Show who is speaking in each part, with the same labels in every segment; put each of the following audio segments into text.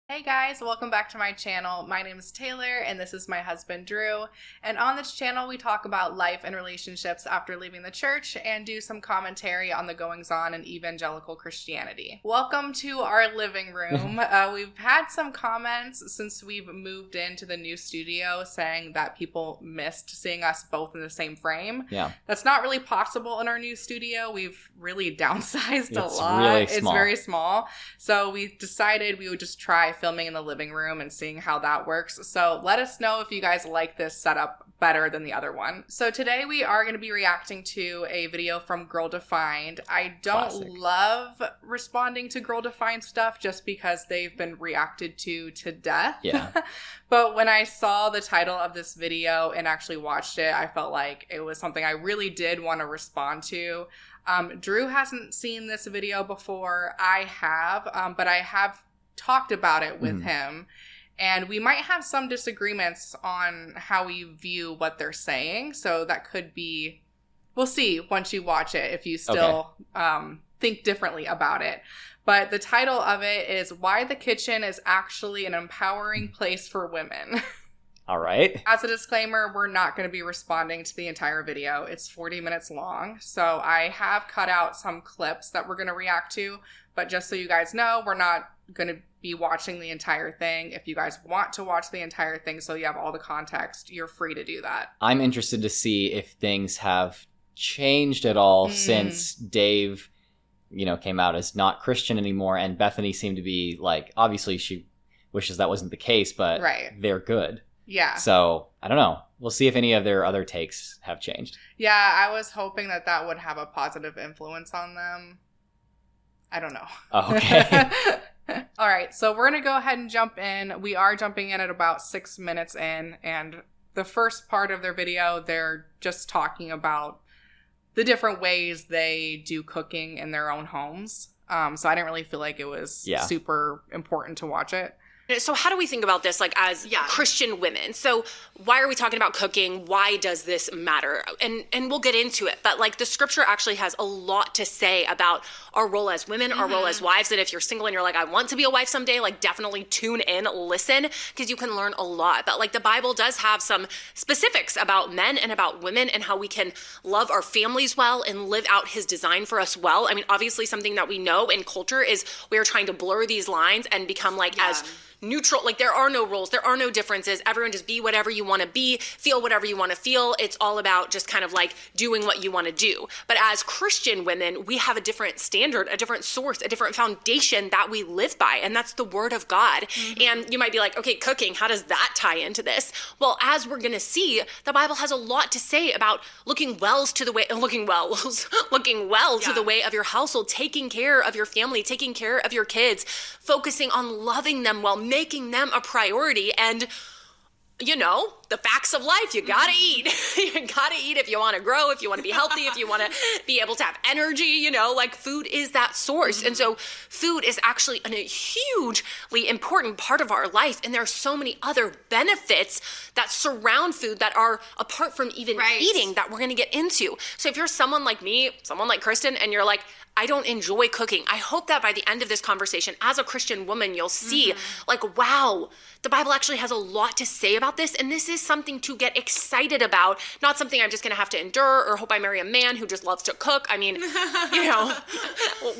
Speaker 1: Hey guys, welcome back to my channel. My name is Taylor and this is my husband Drew. And on this channel we talk about life and relationships after leaving the church and do some commentary on the goings on in evangelical Christianity. Welcome to our living room. We've had some comments since we've moved into the new studio saying that people missed seeing us both in the same frame.
Speaker 2: Yeah.
Speaker 1: That's not really possible in our new studio. We've really downsized a lot.
Speaker 2: Really
Speaker 1: It's very small. So we decided we would just try filming in the living room and seeing how that works. So let us know if you guys like this setup better than the other one. So today we are going to be reacting to a video from Girl Defined. I don't love responding to Girl Defined stuff just because they've been reacted to death.
Speaker 2: Yeah.
Speaker 1: But when I saw the title of this video and actually watched it, I felt like it was something I really did want to respond to. Drew hasn't seen this video before. I have, but I have talked about it with him, and we might have some disagreements on how we view what they're saying, so that could be, we'll see once you watch it if you still think differently about it. But the title of it is Why the Kitchen is Actually an Empowering Place for Women.
Speaker 2: All right.
Speaker 1: As a disclaimer, we're not going to be responding to the entire video. It's 40 minutes long, so I have cut out some clips that we're going to react to, but just so you guys know, we're not going to be watching the entire thing. If you guys want to watch the entire thing so you have all the context, you're free to do that.
Speaker 2: I'm interested to see if things have changed at all since Dave, came out as not Christian anymore, and Bethany seemed to be like, obviously she wishes that wasn't the case, but they're good.
Speaker 1: Yeah.
Speaker 2: So, I don't know. We'll see if any of their other takes have changed.
Speaker 1: Yeah, I was hoping that would have a positive influence on them. I don't know.
Speaker 2: Oh, okay.
Speaker 1: All right, so we're going to go ahead and jump in. We are jumping in at about 6 minutes in, and the first part of their video, they're just talking about the different ways they do cooking in their own homes. So I didn't really feel like it was super important to watch it.
Speaker 3: So how do we think about this, like, as Christian women? So why are we talking about cooking? Why does this matter? And we'll get into it. But, like, the scripture actually has a lot to say about our role as women, our role as wives. And if you're single and you're like, I want to be a wife someday, like, definitely tune in, listen, because you can learn a lot. But, like, the Bible does have some specifics about men and about women and how we can love our families well and live out his design for us well. I mean, obviously something that we know in culture is we are trying to blur these lines and become, like, as neutral, like, there are no rules, there are no differences. Everyone just be whatever you want to be, feel whatever you want to feel. It's all about just kind of like doing what you want to do. But as Christian women, we have a different standard, a different source, a different foundation that we live by, and that's the word of God. And you might be like, okay, cooking, how does that tie into this? Well, as we're going to see, the Bible has a lot to say about looking well to the way of your household, taking care of your family, taking care of your kids, focusing on loving them well, making them a priority. And the facts of life, you gotta eat. You gotta eat if you want to grow, if you want to be healthy, if you want to be able to have energy, like, food is that source. And so food is actually a hugely important part of our life. And there are so many other benefits that surround food that are apart from even eating that we're going to get into. So if you're someone like me, someone like Kristen, and you're like, I don't enjoy cooking, I hope that by the end of this conversation, as a Christian woman, you'll see, like, wow, the Bible actually has a lot to say about this, and this is something to get excited about, not something I'm just going to have to endure or hope I marry a man who just loves to cook. I mean,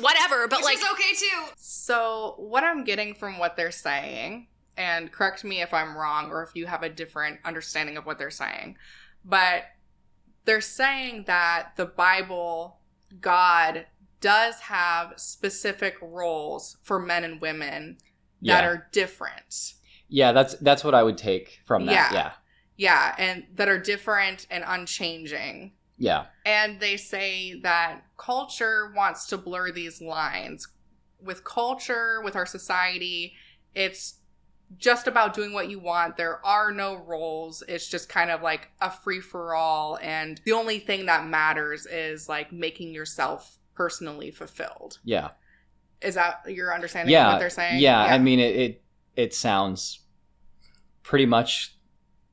Speaker 3: whatever, but
Speaker 4: which is okay too.
Speaker 1: So what I'm getting from what they're saying, and correct me if I'm wrong or if you have a different understanding of what they're saying, but they're saying that the Bible, God, does have specific roles for men and women that are different.
Speaker 2: Yeah, that's what I would take from that.
Speaker 1: Yeah, and that are different and unchanging.
Speaker 2: Yeah.
Speaker 1: And they say that culture wants to blur these lines. With culture, with our society, it's just about doing what you want. There are no roles. It's just kind of like a free-for-all, and the only thing that matters is, like, making yourself personally fulfilled.
Speaker 2: Yeah.
Speaker 1: Is that your understanding of what they're saying?
Speaker 2: Yeah. I mean, it sounds pretty much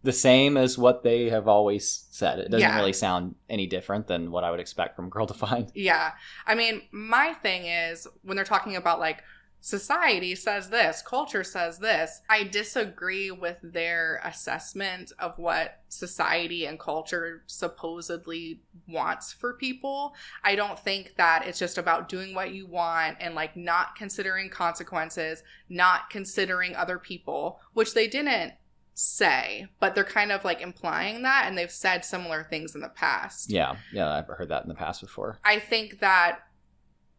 Speaker 2: the same as what they have always said. It doesn't really sound any different than what I would expect from Girl Defined.
Speaker 1: Yeah. I mean, my thing is, when they're talking about, like, society says this, culture says this. I disagree with their assessment of what society and culture supposedly wants for people. I don't think that it's just about doing what you want and like not considering consequences, not considering other people, which they didn't say, but they're kind of like implying that, and they've said similar things in the past.
Speaker 2: Yeah, I've heard that in the past before.
Speaker 1: I think that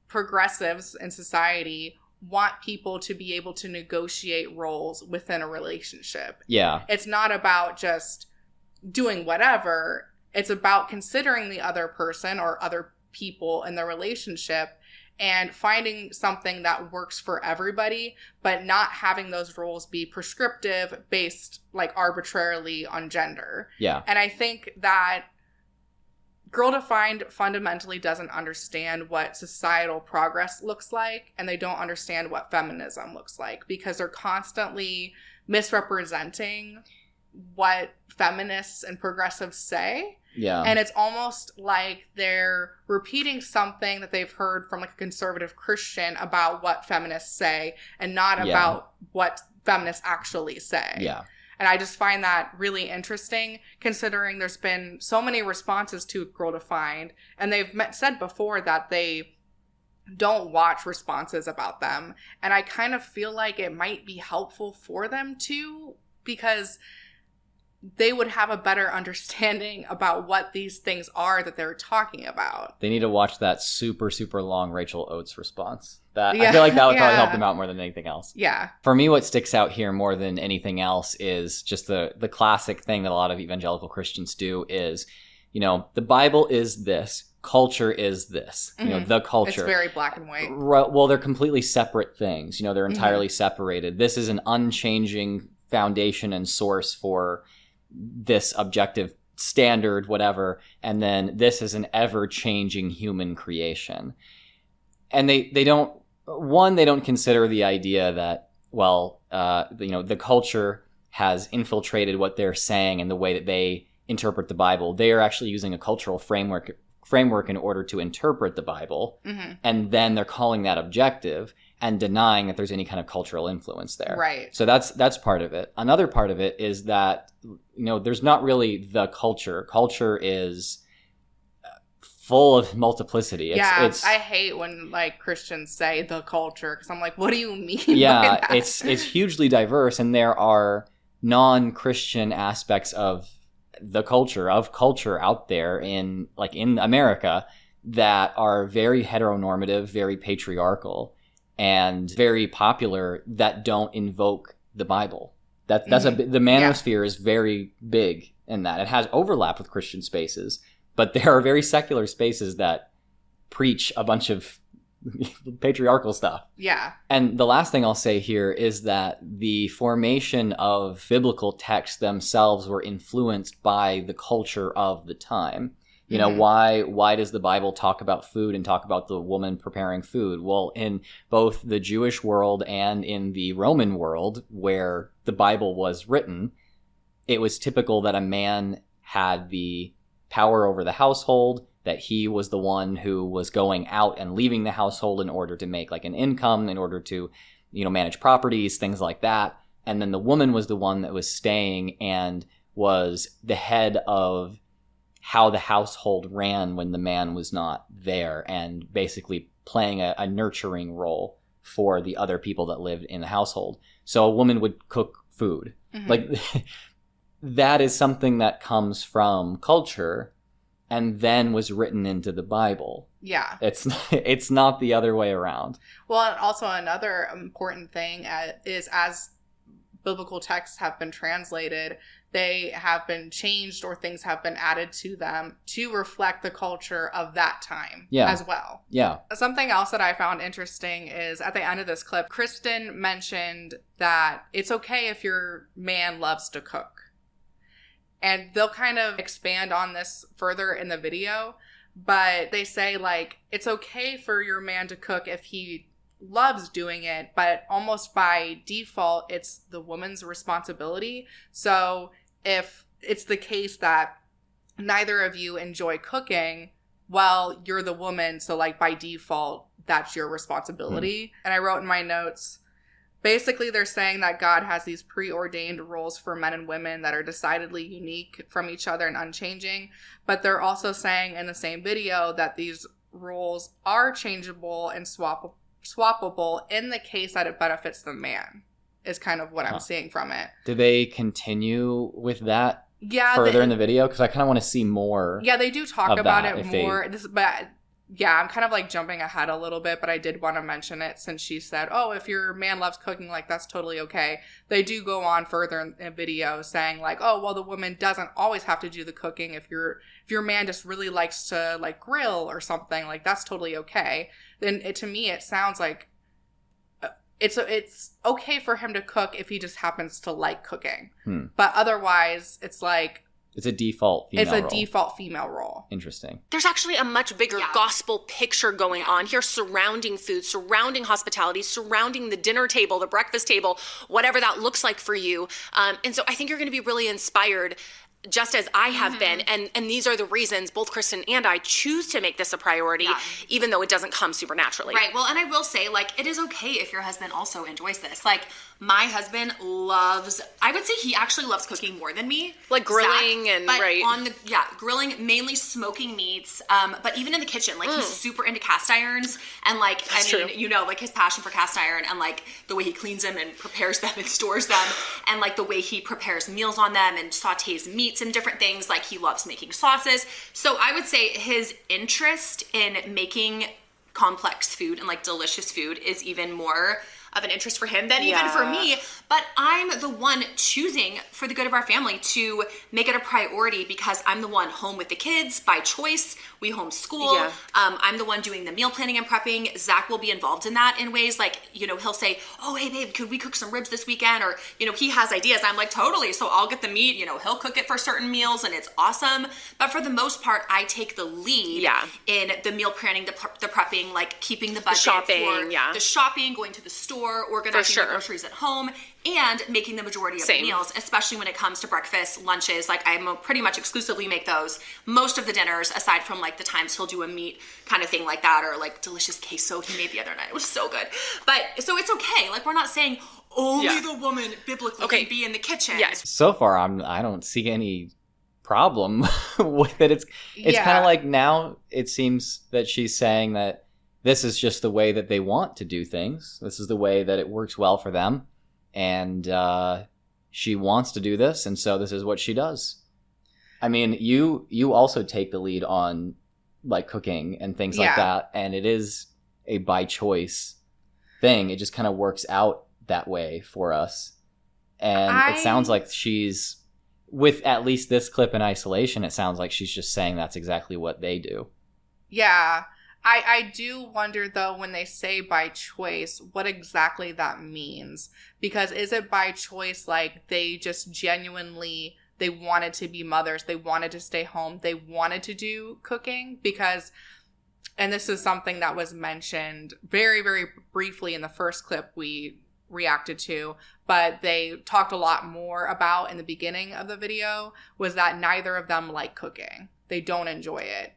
Speaker 1: progressives in society want people to be able to negotiate roles within a relationship.
Speaker 2: Yeah.
Speaker 1: It's not about just doing whatever. It's about considering the other person or other people in the relationship and finding something that works for everybody, but not having those roles be prescriptive based like arbitrarily on gender.
Speaker 2: Yeah.
Speaker 1: And I think that Girl Defined fundamentally doesn't understand what societal progress looks like, and they don't understand what feminism looks like, because they're constantly misrepresenting what feminists and progressives say.
Speaker 2: Yeah.
Speaker 1: And it's almost like they're repeating something that they've heard from like a conservative Christian about what feminists say, and not about what feminists actually say.
Speaker 2: Yeah.
Speaker 1: And I just find that really interesting, considering there's been so many responses to Girl Defined, and they've said before that they don't watch responses about them. And I kind of feel like it might be helpful for them to, because they would have a better understanding about what these things are that they're talking about.
Speaker 2: They need to watch that super, super long Rachel Oates response. I feel like that would probably help them out more than anything else.
Speaker 1: Yeah.
Speaker 2: For me, what sticks out here more than anything else is just the classic thing that a lot of evangelical Christians do is, you know, the Bible is this, culture is this, you know, the culture.
Speaker 1: It's very black and white.
Speaker 2: Well, they're completely separate things. You know, they're entirely separated. This is an unchanging foundation and source for this objective standard, whatever, and then this is an ever-changing human creation. And they don't consider the idea that, well, you know, the culture has infiltrated what they're saying and the way that they interpret the Bible. They are actually using a cultural framework in order to interpret the Bible, and then they're calling that objective and denying that there's any kind of cultural influence there.
Speaker 1: Right.
Speaker 2: So that's part of it. Another part of it is that, you know, there's not really the culture. Culture is full of multiplicity. It's
Speaker 1: I hate when like Christians say the culture, because I'm like, what do you mean?
Speaker 2: Yeah,
Speaker 1: by that?
Speaker 2: it's hugely diverse, and there are non-Christian aspects of the culture out there in America that are very heteronormative, very patriarchal, and very popular, that don't invoke the Bible. The manosphere is very big in that. It has overlap with Christian spaces, but there are very secular spaces that preach a bunch of patriarchal stuff.
Speaker 1: Yeah.
Speaker 2: And the last thing I'll say here is that the formation of biblical texts themselves were influenced by the culture of the time. You know, why does the Bible talk about food and talk about the woman preparing food? Well, in both the Jewish world and in the Roman world, where the Bible was written, it was typical that a man had the power over the household, that he was the one who was going out and leaving the household in order to make like an income, in order to, you know, manage properties, things like that. And then the woman was the one that was staying and was the head of how the household ran when the man was not there, and basically playing a nurturing role for the other people that lived in the household. So a woman would cook food. Like that is something that comes from culture and then was written into the Bible.
Speaker 1: Yeah.
Speaker 2: It's not the other way around.
Speaker 1: Well, and also another important thing is, as biblical texts have been translated, they have been changed or things have been added to them to reflect the culture of that time as well.
Speaker 2: Yeah.
Speaker 1: Something else that I found interesting is at the end of this clip, Kristen mentioned that it's okay if your man loves to cook. And they'll kind of expand on this further in the video, but they say like, it's okay for your man to cook if he loves doing it, but almost by default, it's the woman's responsibility. So if it's the case that neither of you enjoy cooking, well, you're the woman, so like by default, that's your responsibility. And I wrote in my notes, basically they're saying that God has these preordained roles for men and women that are decidedly unique from each other and unchanging. But they're also saying in the same video that these roles are changeable and swappable in the case that it benefits the man, is kind of what I'm seeing from it.
Speaker 2: Do they continue with that further in the video? Because I kind of want to see more.
Speaker 1: Yeah, they do talk about it more. But yeah, I'm kind of like jumping ahead a little bit, but I did want to mention it since she said, oh, if your man loves cooking, like that's totally okay. They do go on further in a video saying like, oh, well, the woman doesn't always have to do the cooking. If your man just really likes to like grill or something, like that's totally okay. Then to me, it sounds like it's okay for him to cook if he just happens to like cooking. But otherwise, it's like
Speaker 2: it's a default female role.
Speaker 1: Default female role.
Speaker 2: Interesting.
Speaker 3: There's actually a much bigger gospel picture going on here surrounding food, surrounding hospitality, surrounding the dinner table, the breakfast table, whatever that looks like for you. And so I think you're going to be really inspired, just as I have been. And these are the reasons both Kristen and I choose to make this a priority, even though it doesn't come supernaturally.
Speaker 4: Right. Well, and I will say, like, it is okay if your husband also enjoys this. Like, my husband loves, I would say he actually loves cooking more than me.
Speaker 3: Like grilling
Speaker 4: Zach,
Speaker 3: and,
Speaker 4: but
Speaker 3: right.
Speaker 4: Grilling, mainly smoking meats. But even in the kitchen, like he's super into cast irons. And like,
Speaker 3: True.
Speaker 4: you know, like his passion for cast iron and like the way he cleans them and prepares them and stores them. And like the way he prepares meals on them and sautés meats and different things. Like he loves making sauces. So I would say his interest in making complex food and like delicious food is even more of an interest for him than even for me. But I'm the one choosing for the good of our family to make it a priority because I'm the one home with the kids by choice. We homeschool.
Speaker 3: Yeah.
Speaker 4: I'm the one doing the meal planning and prepping. Zach will be involved in that in ways like, you know, he'll say, oh, hey babe, could we cook some ribs this weekend? Or, you know, he has ideas. I'm like, totally. So I'll get the meat, you know, he'll cook it for certain meals and it's awesome. But for the most part, I take the lead in the meal planning, the prepping, like keeping the budget for the shopping, going to the store, organizing the groceries at home, and making the majority of the meals, especially when it comes to breakfast, lunches. Like I pretty much exclusively make those. Most of the dinners, aside from like the times he'll do a meat kind of thing like that, or like delicious queso he made the other night. It was so good. But so it's okay. Like we're not saying only the woman biblically can be in the kitchen.
Speaker 3: Yes.
Speaker 2: So far, I don't see any problem with it. It's kind of like now it seems that she's saying that this is just the way that they want to do things. This is the way that it works well for them. And she wants to do this, and so this is what she does. I mean, you also take the lead on like cooking and things like that, and it is a by choice thing. It just kind of works out that way for us. And it sounds like she's, with at least this clip in isolation, it sounds like she's just saying that's exactly what they do.
Speaker 1: Yeah. I do wonder, though, when they say by choice, what exactly that means. Because is it by choice like they just genuinely, they wanted to be mothers, they wanted to stay home, they wanted to do cooking? Because, and this is something that was mentioned very, very briefly in the first clip we reacted to, but they talked a lot more about in the beginning of the video, was that neither of them like cooking. They don't enjoy it.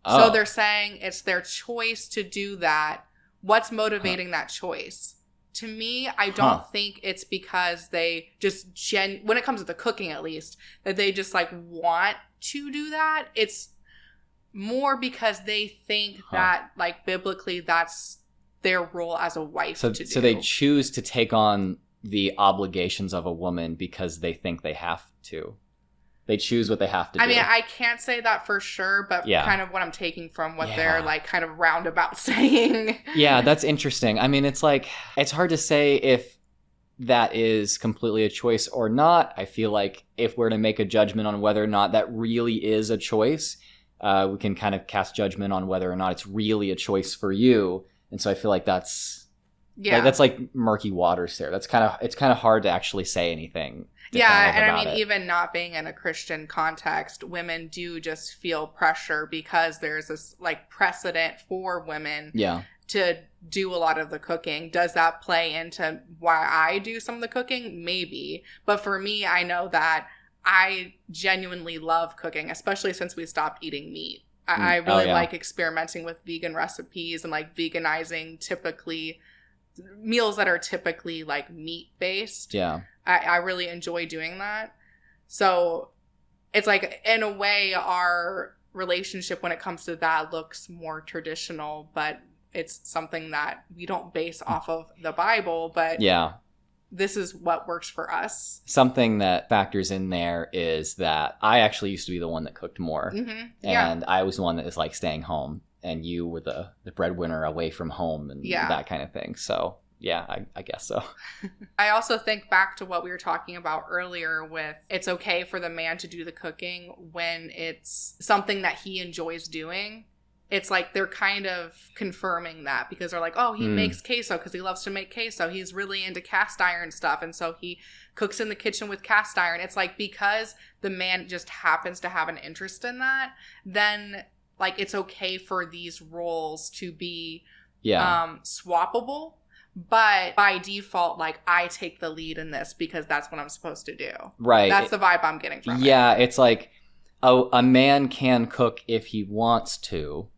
Speaker 2: Oh.
Speaker 1: So they're saying it's their choice to do that. What's motivating that choice? To me, I don't think it's because they just, when it comes to the cooking at least, that they just like want to do that. It's more because they think that like biblically that's their role as a wife to do.
Speaker 2: So they choose to take on the obligations of a woman because they think they have to. They choose what they have to do.
Speaker 1: I mean, I can't say that for sure, but kind of what I'm taking from what they're like kind of roundabout saying.
Speaker 2: Yeah, that's interesting. I mean, it's like, it's hard to say if that is completely a choice or not. I feel like if we're to make a judgment on whether or not that really is a choice, we can kind of cast judgment on whether or not it's really a choice for you. And so I feel like that's like murky waters there. It's kind of hard to actually say anything.
Speaker 1: Yeah, and I mean, even not being in a Christian context, women do just feel pressure because there's this like precedent for women to do a lot of the cooking. Does that play into why I do some of the cooking? Maybe. But for me, I know that I genuinely love cooking, especially since we stopped eating meat. I really like experimenting with vegan recipes and like veganizing typically meals that are typically like meat based.
Speaker 2: Yeah.
Speaker 1: I really enjoy doing that. So it's like, in a way, our relationship when it comes to that looks more traditional, but it's something that we don't base off of the Bible, but
Speaker 2: yeah,
Speaker 1: this is what works for us.
Speaker 2: Something that factors in there is that I actually used to be the one that cooked more.
Speaker 1: Mm-hmm.
Speaker 2: And I was the one that was like staying home, and you were the breadwinner away from home and that kind of thing. So yeah, I guess so.
Speaker 1: I also think back to what we were talking about earlier with it's okay for the man to do the cooking when it's something that he enjoys doing. It's like they're kind of confirming that because they're like, oh, he makes queso because he loves to make queso. He's really into cast iron stuff. And so he cooks in the kitchen with cast iron. It's like because the man just happens to have an interest in that, then like it's okay for these roles to be swappable. But by default, like, I take the lead in this because that's what I'm supposed to do.
Speaker 2: Right.
Speaker 1: That's the vibe I'm getting from it.
Speaker 2: Yeah, it's like a man can cook if he wants to,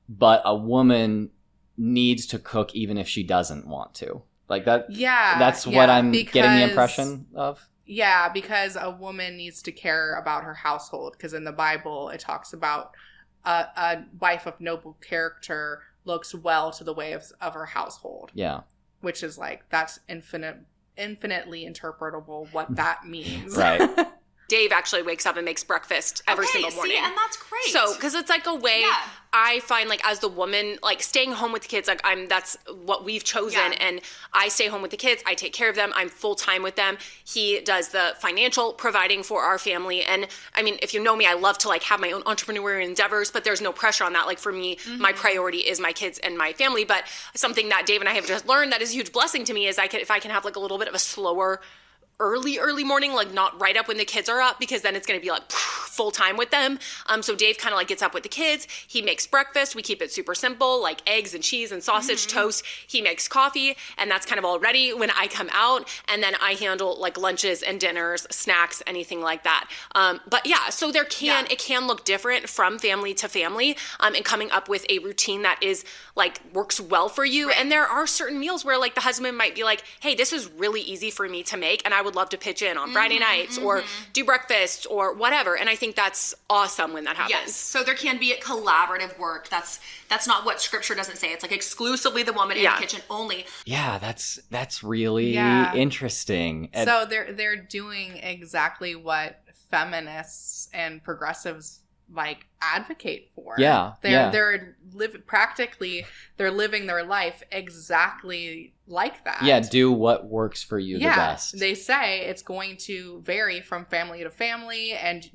Speaker 2: but a woman needs to cook even if she doesn't want to. Like that. Yeah. That's what I'm getting the impression of.
Speaker 1: Yeah, because a woman needs to care about her household. Because in the Bible, it talks about a wife of noble character looks well to the way of her household.
Speaker 2: Yeah.
Speaker 1: Which is like, that's infinitely interpretable what that means.
Speaker 2: Right.
Speaker 3: Dave actually wakes up and makes breakfast every single morning.
Speaker 4: See, and that's great.
Speaker 3: So, because it's like a way I find, like, as the woman, like, staying home with the kids, like, that's what we've chosen. And I stay home with the kids. I take care of them. I'm full time with them. He does the financial providing for our family. And I mean, if you know me, I love to like have my own entrepreneurial endeavors, but there's no pressure on that. Like for me, my priority is my kids and my family. But something that Dave and I have just learned that is a huge blessing to me is if I can have like a little bit of a slower early morning, like not right up when the kids are up, because then it's going to be like full time with them. So Dave kind of like gets up with the kids. He makes breakfast. We keep it super simple, like eggs and cheese and sausage toast. He makes coffee, and that's kind of all ready when I come out. And then I handle like lunches and dinners, snacks, anything like that. But yeah, so it can look different from family to family, and coming up with a routine that is like works well for you. Right. And there are certain meals where like the husband might be like, hey, this is really easy for me to make, and I would love to pitch in on Friday nights or do breakfast or whatever. And I think that's awesome when that happens.
Speaker 4: Yes. So there can be collaborative work. That's not what scripture doesn't say. It's like exclusively the woman in the kitchen only.
Speaker 2: Yeah, that's really interesting.
Speaker 1: So they're doing exactly what feminists and progressives like advocate for. They're living their life exactly like that.
Speaker 2: Yeah, do what works for you the best.
Speaker 1: They say it's going to vary from family to family, and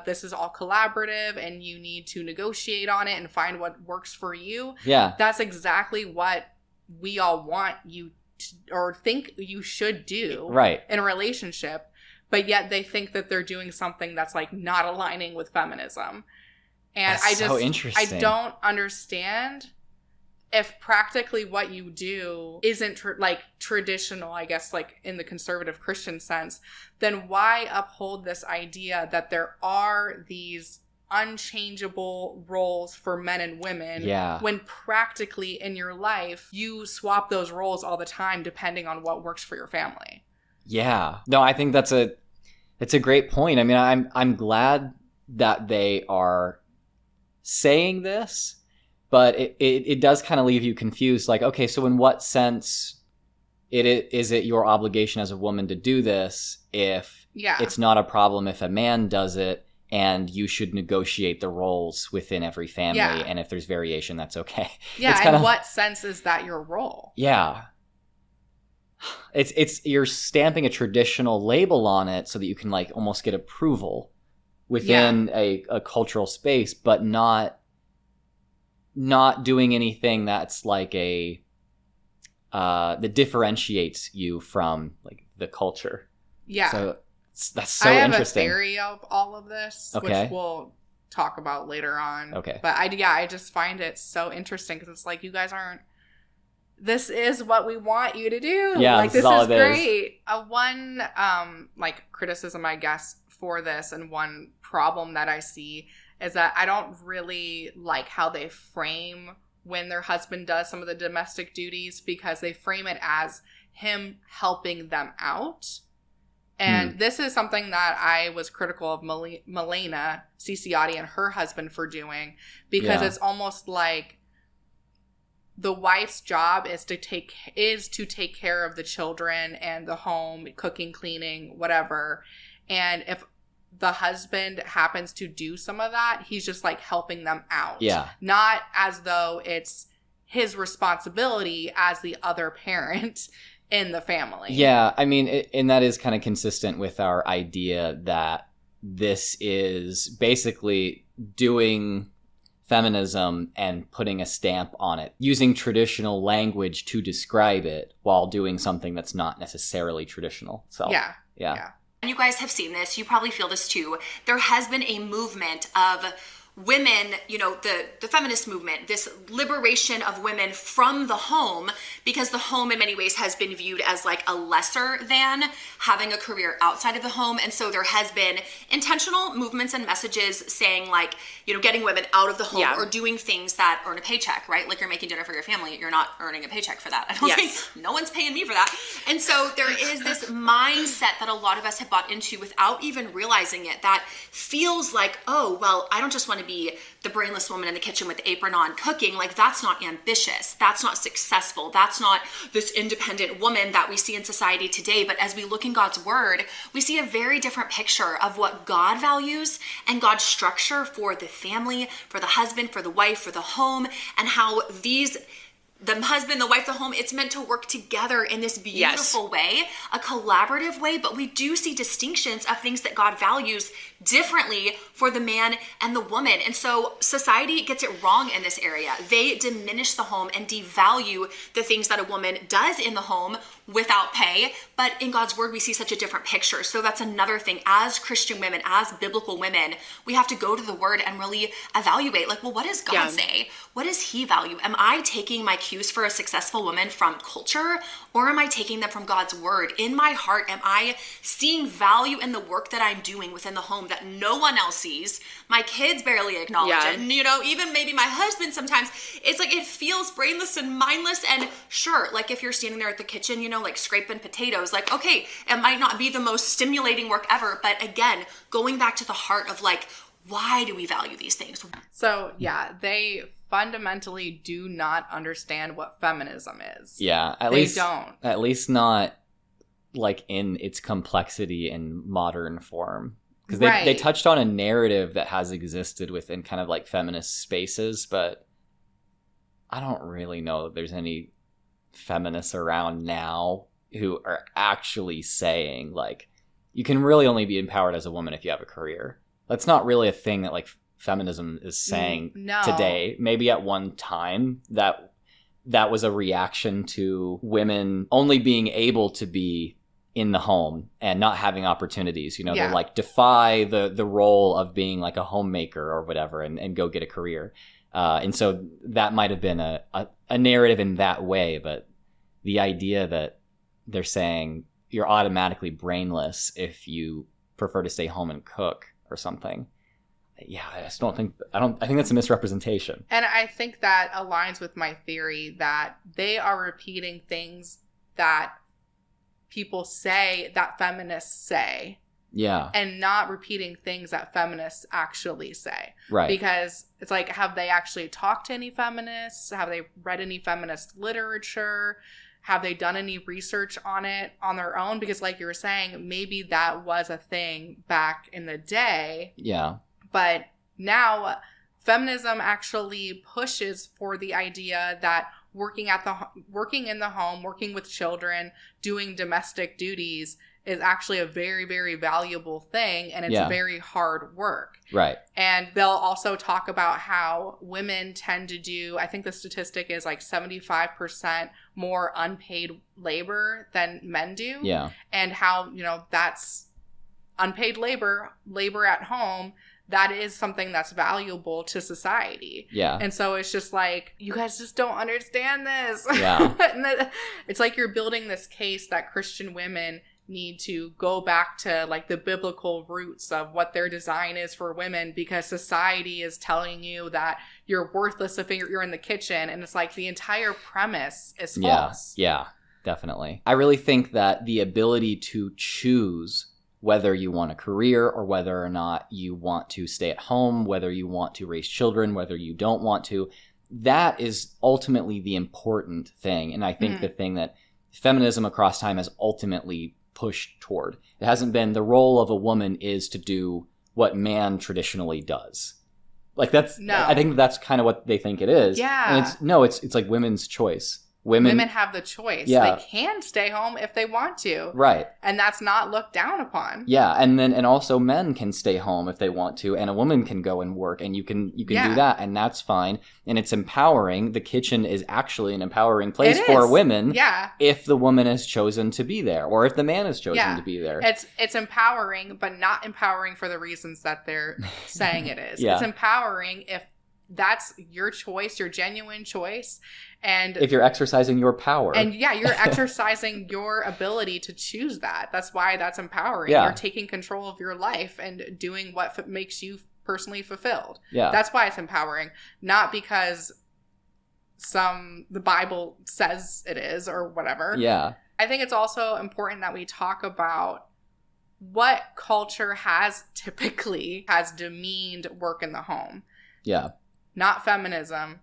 Speaker 1: this is all collaborative, and you need to negotiate on it and find what works for you.
Speaker 2: Yeah.
Speaker 1: That's exactly what we all want you to, or think you should do in a relationship. But yet they think that they're doing something that's like not aligning with feminism. And
Speaker 2: that's so interesting.
Speaker 1: I don't understand if practically what you do isn't traditional, I guess, like in the conservative Christian sense, then why uphold this idea that there are these unchangeable roles for men and women when practically in your life you swap those roles all the time depending on what works for your family?
Speaker 2: Yeah. No, I think it's a great point. I mean, I'm glad that they are saying this, but it does kind of leave you confused. Like, okay, so in what sense is it your obligation as a woman to do this if it's not a problem if a man does it, and you should negotiate the roles within every family, and if there's variation, that's okay.
Speaker 1: Yeah, in what sense is that your role?
Speaker 2: Yeah. It's you're stamping a traditional label on it so that you can like almost get approval within a cultural space, but not doing anything that's like that differentiates you from like the culture. Yeah. So that's so interesting. I have a
Speaker 1: theory of all of this, which we'll talk about later on.
Speaker 2: Okay.
Speaker 1: But I just find it so interesting because it's like you guys aren't. This is what we want you to do.
Speaker 2: Yeah,
Speaker 1: like this is great. One like criticism, I guess, for this, and one problem that I see is that I don't really like how they frame when their husband does some of the domestic duties, because they frame it as him helping them out. And this is something that I was critical of Milena Ciciotti and her husband for doing, because it's almost like the wife's job is to take care of the children and the home, cooking, cleaning, whatever. And if the husband happens to do some of that, he's just like helping them out. Yeah. Not as though it's his responsibility as the other parent in the family.
Speaker 2: Yeah, I mean, and that is kind of consistent with our idea that this is basically doing feminism and putting a stamp on it, using traditional language to describe it while doing something that's not necessarily traditional. So yeah.
Speaker 4: And you guys have seen this, you probably feel this too. There has been a movement of women, you know, the feminist movement, this liberation of women from the home, because the home in many ways has been viewed as like a lesser than having a career outside of the home. And so there has been intentional movements and messages saying like, you know, getting women out of the home or doing things that earn a paycheck, right? Like you're making dinner for your family, you're not earning a paycheck for that. I don't think no one's paying me for that. And so there is this mindset that a lot of us have bought into without even realizing it, that feels like, oh, well, I don't just want to be the brainless woman in the kitchen with the apron on cooking. Like that's not ambitious. That's not successful. That's not this independent woman that we see in society today. But as we look in God's word, we see a very different picture of what God values and God's structure for the family, for the husband, for the wife, for the home, and how the husband, the wife, the home, it's meant to work together in this beautiful way, a collaborative way, but we do see distinctions of things that God values differently for the man and the woman. And so society gets it wrong in this area. They diminish the home and devalue the things that a woman does in the home without pay. But in God's word, we see such a different picture. So that's another thing. As Christian women, as biblical women, we have to go to the word and really evaluate, like, well, what does God say? What does he value? Am I taking my cues for a successful woman from culture, or am I taking them from God's word? In my heart, am I seeing value in the work that I'm doing within the home that no one else sees? My kids barely acknowledge it. And, you know, even maybe my husband sometimes, it's like it feels brainless and mindless. And sure, like if you're standing there at the kitchen, you know, like scraping potatoes, like, okay, it might not be the most stimulating work ever. But again, going back to the heart of like, why do we value these things?
Speaker 1: So yeah, they fundamentally do not understand what feminism is.
Speaker 2: Yeah, at least not like in its complexity in modern form. Because they touched on a narrative that has existed within kind of like feminist spaces, but I don't really know that there's any feminists around now who are actually saying like, you can really only be empowered as a woman if you have a career. That's not really a thing that like feminism is saying today. Maybe at one time that was a reaction to women only being able to be in the home and not having opportunities, you know, to like defy the role of being like a homemaker or whatever and go get a career. And so that might have been a narrative in that way, but the idea that they're saying you're automatically brainless if you prefer to stay home and cook or something. Yeah, I think that's a misrepresentation.
Speaker 1: And I think that aligns with my theory that they are repeating things that people say that feminists say.
Speaker 2: Yeah.
Speaker 1: And not repeating things that feminists actually say.
Speaker 2: Right.
Speaker 1: Because it's like, have they actually talked to any feminists? Have they read any feminist literature? Have they done any research on it on their own? Because like you were saying, maybe that was a thing back in the day.
Speaker 2: Yeah.
Speaker 1: But now feminism actually pushes for the idea that working in the home, working with children, doing domestic duties is actually a very, very valuable thing, and it's very hard work.
Speaker 2: Right.
Speaker 1: And they'll also talk about how women tend to do, I think the statistic is like 75% more unpaid labor than men do.
Speaker 2: Yeah.
Speaker 1: And how, you know, that's unpaid labor at home. That is something that's valuable to society.
Speaker 2: Yeah.
Speaker 1: And so it's just like, you guys just don't understand this.
Speaker 2: Yeah.
Speaker 1: And it's like you're building this case that Christian women need to go back to like the biblical roots of what their design is for women, because society is telling you that you're worthless if you're in the kitchen, and it's like the entire premise is false.
Speaker 2: Yeah, definitely. I really think that the ability to choose whether you want a career or whether or not you want to stay at home, whether you want to raise children, whether you don't want to, that is ultimately the important thing. And I think the thing that feminism across time has ultimately pushed toward. It hasn't been the role of a woman is to do what man traditionally does. Like I think that's kind of what they think it is.
Speaker 1: Yeah.
Speaker 2: And it's like women's choice. Women
Speaker 1: have the choice.
Speaker 2: Yeah.
Speaker 1: They can stay home if they want to.
Speaker 2: Right.
Speaker 1: And that's not looked down upon.
Speaker 2: Yeah, and also men can stay home if they want to, and a woman can go and work, and you can do that, and that's fine. And it's empowering. The kitchen is actually an empowering place for women.
Speaker 1: Yeah.
Speaker 2: If the woman has chosen to be there, or if the man has chosen to be there.
Speaker 1: It's empowering, but not empowering for the reasons that they're saying it is.
Speaker 2: Yeah.
Speaker 1: It's empowering if that's your choice, your genuine choice. And
Speaker 2: if you're exercising your power.
Speaker 1: And you're exercising your ability to choose that. That's why that's empowering.
Speaker 2: Yeah.
Speaker 1: You're taking control of your life and doing what makes you personally fulfilled.
Speaker 2: Yeah.
Speaker 1: That's why it's empowering. Not because the Bible says it is or whatever.
Speaker 2: Yeah.
Speaker 1: I think it's also important that we talk about what culture has demeaned work in the home.
Speaker 2: Yeah.
Speaker 1: Not feminism.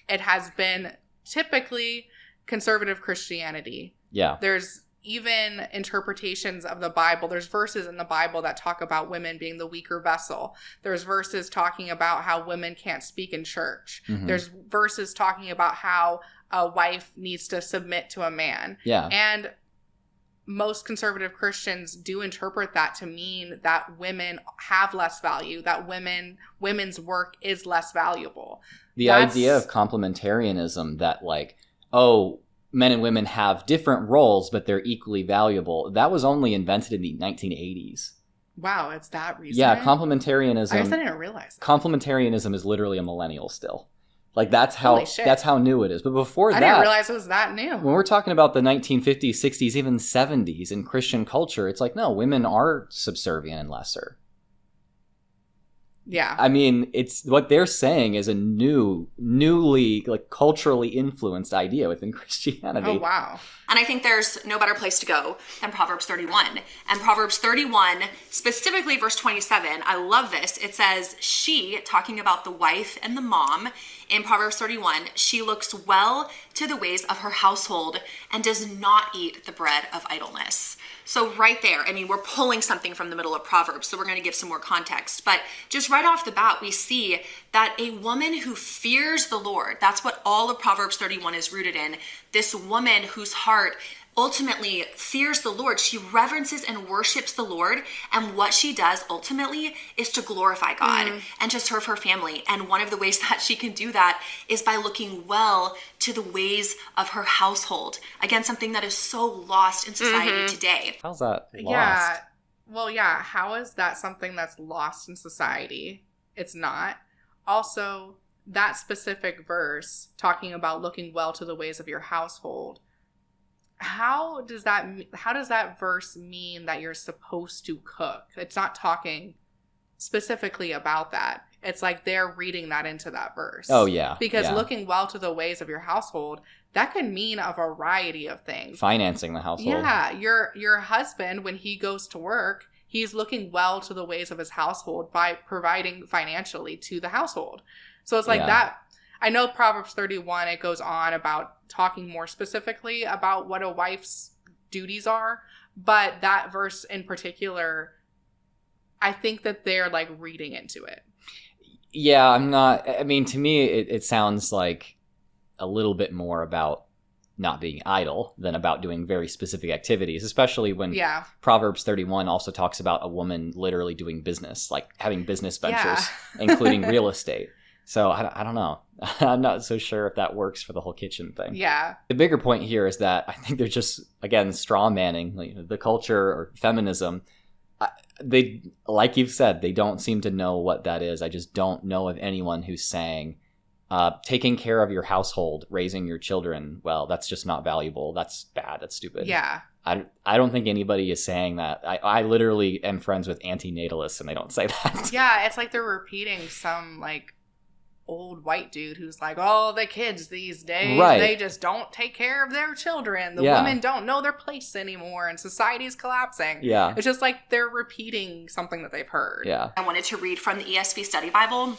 Speaker 1: It has been typically conservative Christianity.
Speaker 2: Yeah.
Speaker 1: There's even interpretations of the Bible. There's verses in the Bible that talk about women being the weaker vessel. There's verses talking about how women can't speak in church.
Speaker 2: Mm-hmm.
Speaker 1: There's verses talking about how a wife needs to submit to a man.
Speaker 2: Yeah.
Speaker 1: And most conservative Christians do interpret that to mean that women have less value, that women's work is less valuable.
Speaker 2: The idea of complementarianism, that like, oh, men and women have different roles, but they're equally valuable, that was only invented in the 1980s.
Speaker 1: Wow, it's that recent?
Speaker 2: Yeah, complementarianism.
Speaker 1: I guess I didn't realize that.
Speaker 2: Complementarianism is literally a millennial still. Like that's how new it is. But before that,
Speaker 1: I didn't realize it was that new.
Speaker 2: When we're talking about the 1950s, 60s, even 70s in Christian culture, it's like, no, women are subservient and lesser.
Speaker 1: Yeah.
Speaker 2: I mean, it's what they're saying is a newly like culturally influenced idea within Christianity.
Speaker 1: Oh, wow.
Speaker 4: And I think there's no better place to go than Proverbs 31. And Proverbs 31, specifically verse 27, I love this. It says, she, talking about the wife and the mom, in Proverbs 31, she looks well to the ways of her household and does not eat the bread of idleness. So right there, I mean, we're pulling something from the middle of Proverbs, so we're going to give some more context. But just right off the bat, we see that a woman who fears the Lord, that's what all of Proverbs 31 is rooted in. This woman whose heart ultimately fears the Lord. She reverences and worships the Lord. And what she does ultimately is to glorify God and to serve her family. And one of the ways that she can do that is by looking well to the ways of her household. Again, something that is so lost in society today.
Speaker 2: How's that lost?
Speaker 1: Yeah. Well, yeah. How is that something that's lost in society? It's not. Also, that specific verse talking about looking well to the ways of your household, how does that verse mean that you're supposed to cook? It's not talking specifically about that. It's like they're reading that into that verse.
Speaker 2: Oh, yeah.
Speaker 1: Because looking well to the ways of your household, that could mean a variety of things.
Speaker 2: Financing the household.
Speaker 1: Yeah. Your husband, when he goes to work, he's looking well to the ways of his household by providing financially to the household. So it's like that. I know Proverbs 31, it goes on about talking more specifically about what a wife's duties are. But that verse in particular, I think that they're like reading into it.
Speaker 2: Yeah, I mean, to me, it sounds like a little bit more about not being idle than about doing very specific activities, especially when Proverbs 31 also talks about a woman literally doing business, like having business ventures, including real estate. So I don't know. I'm not so sure if that works for the whole kitchen thing.
Speaker 1: Yeah.
Speaker 2: The bigger point here is that I think they're just, again, straw manning the culture or feminism. They, like you've said, they don't seem to know what that is. I just don't know of anyone who's saying taking care of your household, raising your children, well, that's just not valuable. That's bad. That's stupid.
Speaker 1: Yeah.
Speaker 2: I don't think anybody is saying that. I literally am friends with antinatalists and they don't say that.
Speaker 1: Yeah, it's like they're repeating some like old white dude who's like, oh, the kids these days, they just don't take care of their children. The women don't know their place anymore and society's collapsing.
Speaker 2: Yeah.
Speaker 1: It's just like they're repeating something that they've heard.
Speaker 2: Yeah.
Speaker 4: I wanted to read from the ESV Study Bible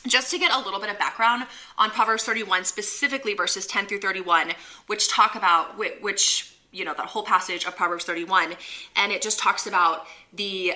Speaker 4: just to get a little bit of background on Proverbs 31, specifically verses 10 through 31, which talk about, which, you know, that whole passage of Proverbs 31. And it just talks about the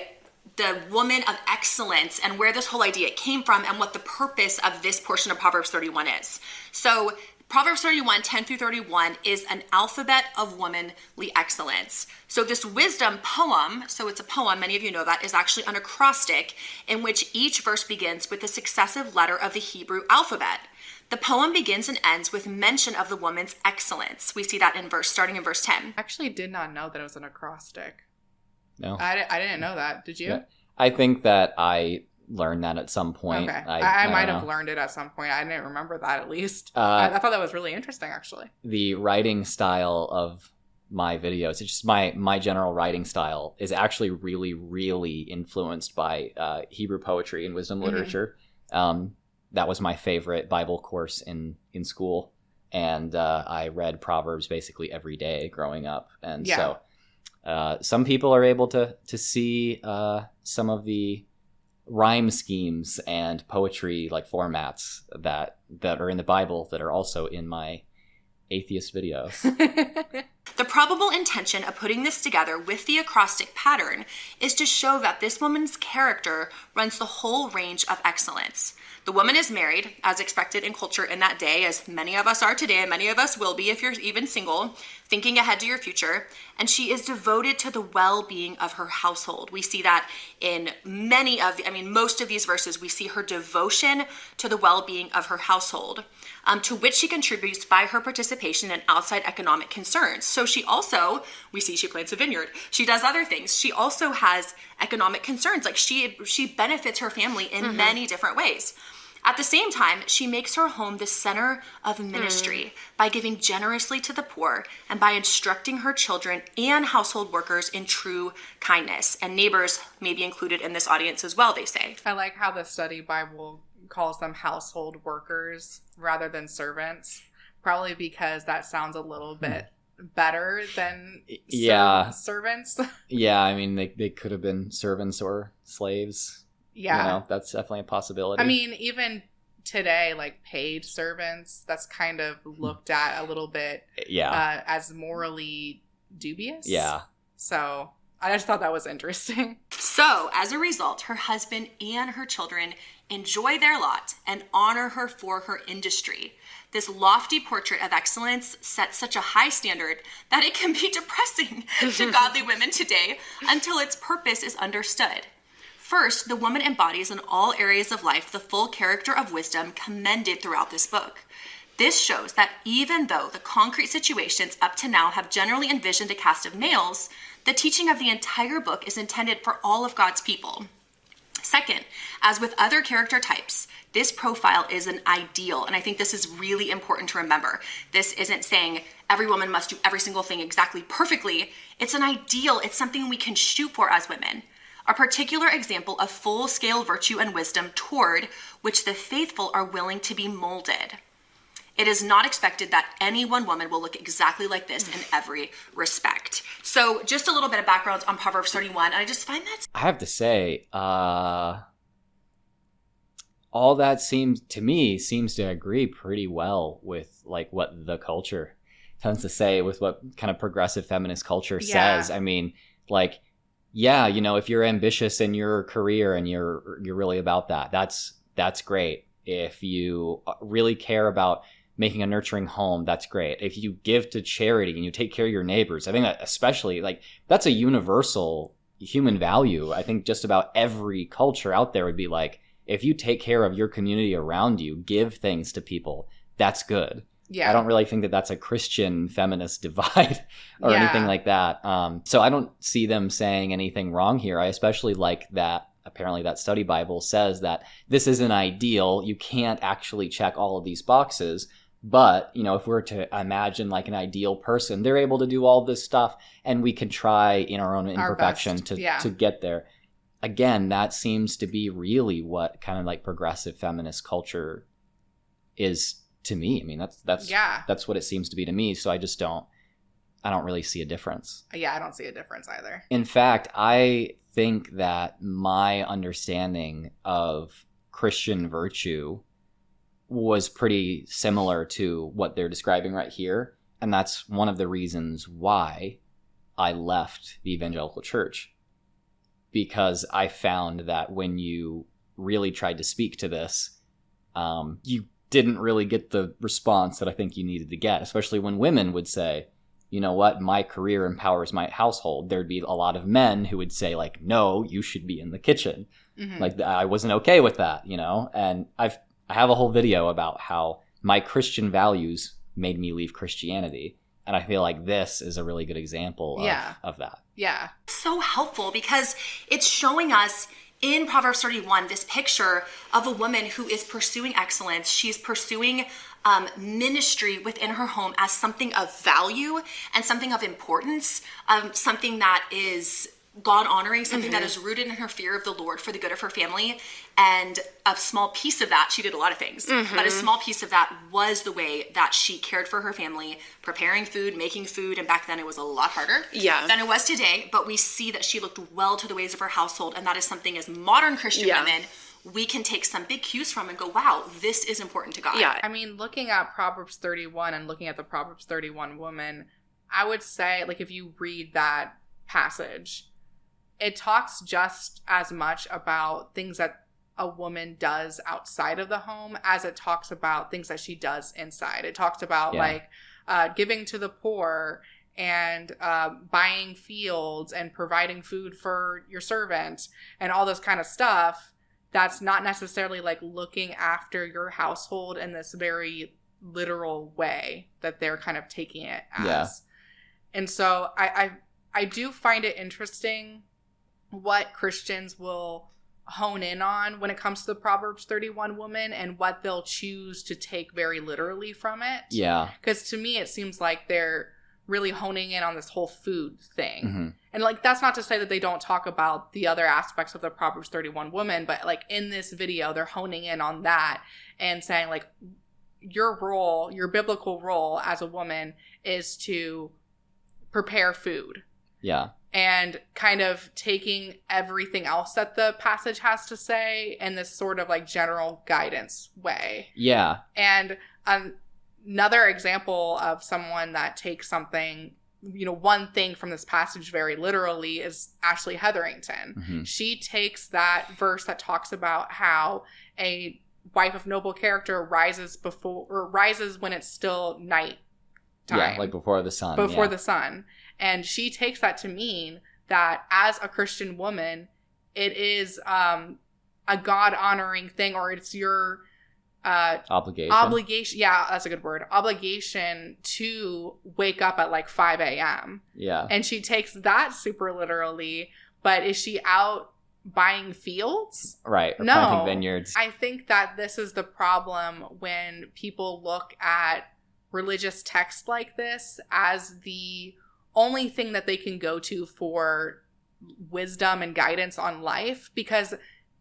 Speaker 4: woman of excellence and where this whole idea came from and what the purpose of this portion of Proverbs 31 is. So Proverbs 31, 10 through 31 is an alphabet of womanly excellence. So this wisdom poem, so it's a poem, many of you know that, is actually an acrostic in which each verse begins with a successive letter of the Hebrew alphabet. The poem begins and ends with mention of the woman's excellence. We see that starting in verse 10.
Speaker 1: I actually did not know that it was an acrostic.
Speaker 2: No.
Speaker 1: I didn't know that. Did you?
Speaker 2: Yeah. I think that I learned that at some point.
Speaker 1: Okay. I might have learned it at some point. I didn't remember that at least. I thought that was really interesting, actually.
Speaker 2: The writing style of my videos, it's just my general writing style is actually really, really influenced by Hebrew poetry and wisdom literature. That was my favorite Bible course in school. And I read Proverbs basically every day growing up. And so some people are able to see some of the rhyme schemes and poetry like formats that are in the Bible that are also in my atheist videos.
Speaker 4: The probable intention of putting this together with the acrostic pattern is to show that this woman's character runs the whole range of excellence. The woman is married, as expected in culture in that day, as many of us are today, and many of us will be if you're even single, thinking ahead to your future, and she is devoted to the well-being of her household. We see that in most of these verses, we see her devotion to the well-being of her household, to which she contributes by her participation in outside economic concerns. So we see she plants a vineyard. She does other things. She also has economic concerns. Like she benefits her family in many different ways. At the same time, she makes her home the center of ministry by giving generously to the poor and by instructing her children and household workers in true kindness. And neighbors may be included in this audience as well, they say.
Speaker 1: I like how the study Bible calls them household workers rather than servants, probably because that sounds a little bit better than servants.
Speaker 2: Yeah, I mean, they could have been servants or slaves.
Speaker 1: Yeah.
Speaker 2: You know, that's definitely a possibility.
Speaker 1: I mean, even today, like paid servants, that's kind of looked at a little bit as morally dubious.
Speaker 2: Yeah.
Speaker 1: So I just thought that was interesting.
Speaker 4: So as a result, her husband and her children enjoy their lot and honor her for her industry. This lofty portrait of excellence sets such a high standard that it can be depressing to godly women today until its purpose is understood. First, the woman embodies in all areas of life the full character of wisdom commended throughout this book. This shows that even though the concrete situations up to now have generally envisioned a cast of nails, the teaching of the entire book is intended for all of God's people. Second, as with other character types, this profile is an ideal, and I think this is really important to remember. This isn't saying every woman must do every single thing exactly perfectly. It's an ideal. It's something we can shoot for as women. A particular example of full-scale virtue and wisdom toward which the faithful are willing to be molded. It is not expected that any one woman will look exactly like this in every respect. So just a little bit of background on Proverbs 31. And I just find that...
Speaker 2: I have to say, all that seems to agree pretty well with like what the culture tends to say, with what kind of progressive feminist culture says. I mean, like, yeah, you know, if you're ambitious in your career and you're really about that, that's great. If you really care about making a nurturing home, that's great. If you give to charity and you take care of your neighbors, I think that especially, like, that's a universal human value. I think just about every culture out there would be like, if you take care of your community around you, give things to people, that's good. Yeah. I don't really think that that's a Christian feminist divide or anything like that. So I don't see them saying anything wrong here. I especially like that apparently that study Bible says that this isn't ideal. You can't actually check all of these boxes. But, if we're to imagine like an ideal person, they're able to do all this stuff, and we can try in our own imperfection to get there. Again, that seems to be really what kind of like progressive feminist culture is to me. I mean, that's what it seems to be to me. So I don't really see a difference.
Speaker 1: Yeah, I don't see a difference either.
Speaker 2: In fact, I think that my understanding of Christian virtue was pretty similar to what they're describing right here. And that's one of the reasons why I left the evangelical church. Because I found that when you really tried to speak to this, you didn't really get the response that I think you needed to get, especially when women would say, you know what, my career empowers my household. There'd be a lot of men who would say like, no, you should be in the kitchen. Mm-hmm. Like I wasn't okay with that, and I have a whole video about how my Christian values made me leave Christianity. And I feel like this is a really good example of that.
Speaker 1: Yeah.
Speaker 4: So helpful because it's showing us in Proverbs 31 this picture of a woman who is pursuing excellence. She's pursuing ministry within her home as something of value and something of importance, something that is God honoring, something that is rooted in her fear of the Lord for the good of her family. And a small piece of that, she did a lot of things, but a small piece of that was the way that she cared for her family, preparing food, making food. And back then it was a lot harder than it was today. But we see that she looked well to the ways of her household. And that is something as modern Christian women, we can take some big cues from and go, wow, this is important to God.
Speaker 1: Yeah. I mean, looking at Proverbs 31 and looking at the Proverbs 31 woman, I would say, like, if you read that passage, it talks just as much about things that a woman does outside of the home as it talks about things that she does inside. It talks about giving to the poor and buying fields and providing food for your servant and all this kind of stuff. That's not necessarily like looking after your household in this very literal way that they're kind of taking it as. Yeah. And so I do find it interesting what Christians will hone in on when it comes to the Proverbs 31 woman and what they'll choose to take very literally from it.
Speaker 2: Yeah.
Speaker 1: Because to me, it seems like they're really honing in on this whole food thing. Mm-hmm. And like, that's not to say that they don't talk about the other aspects of the Proverbs 31 woman, but like in this video, they're honing in on that and saying like, your role, your biblical role as a woman is to prepare food.
Speaker 2: Yeah.
Speaker 1: And kind of taking everything else that the passage has to say in this sort of like general guidance way.
Speaker 2: Yeah.
Speaker 1: And another example of someone that takes something, one thing from this passage very literally is Ashley Hetherington. Mm-hmm. She takes that verse that talks about how a wife of noble character rises when it's still night time.
Speaker 2: Yeah, like before the sun.
Speaker 1: Before the sun. And she takes that to mean that as a Christian woman, it is a God-honoring thing, or it's your obligation. Yeah, that's a good word. Obligation to wake up at like 5 a.m.
Speaker 2: Yeah.
Speaker 1: And she takes that super literally, but is she out buying fields?
Speaker 2: Right. Or
Speaker 1: no.
Speaker 2: Planting vineyards.
Speaker 1: I think that this is the problem when people look at religious text like this as the only thing that they can go to for wisdom and guidance on life, because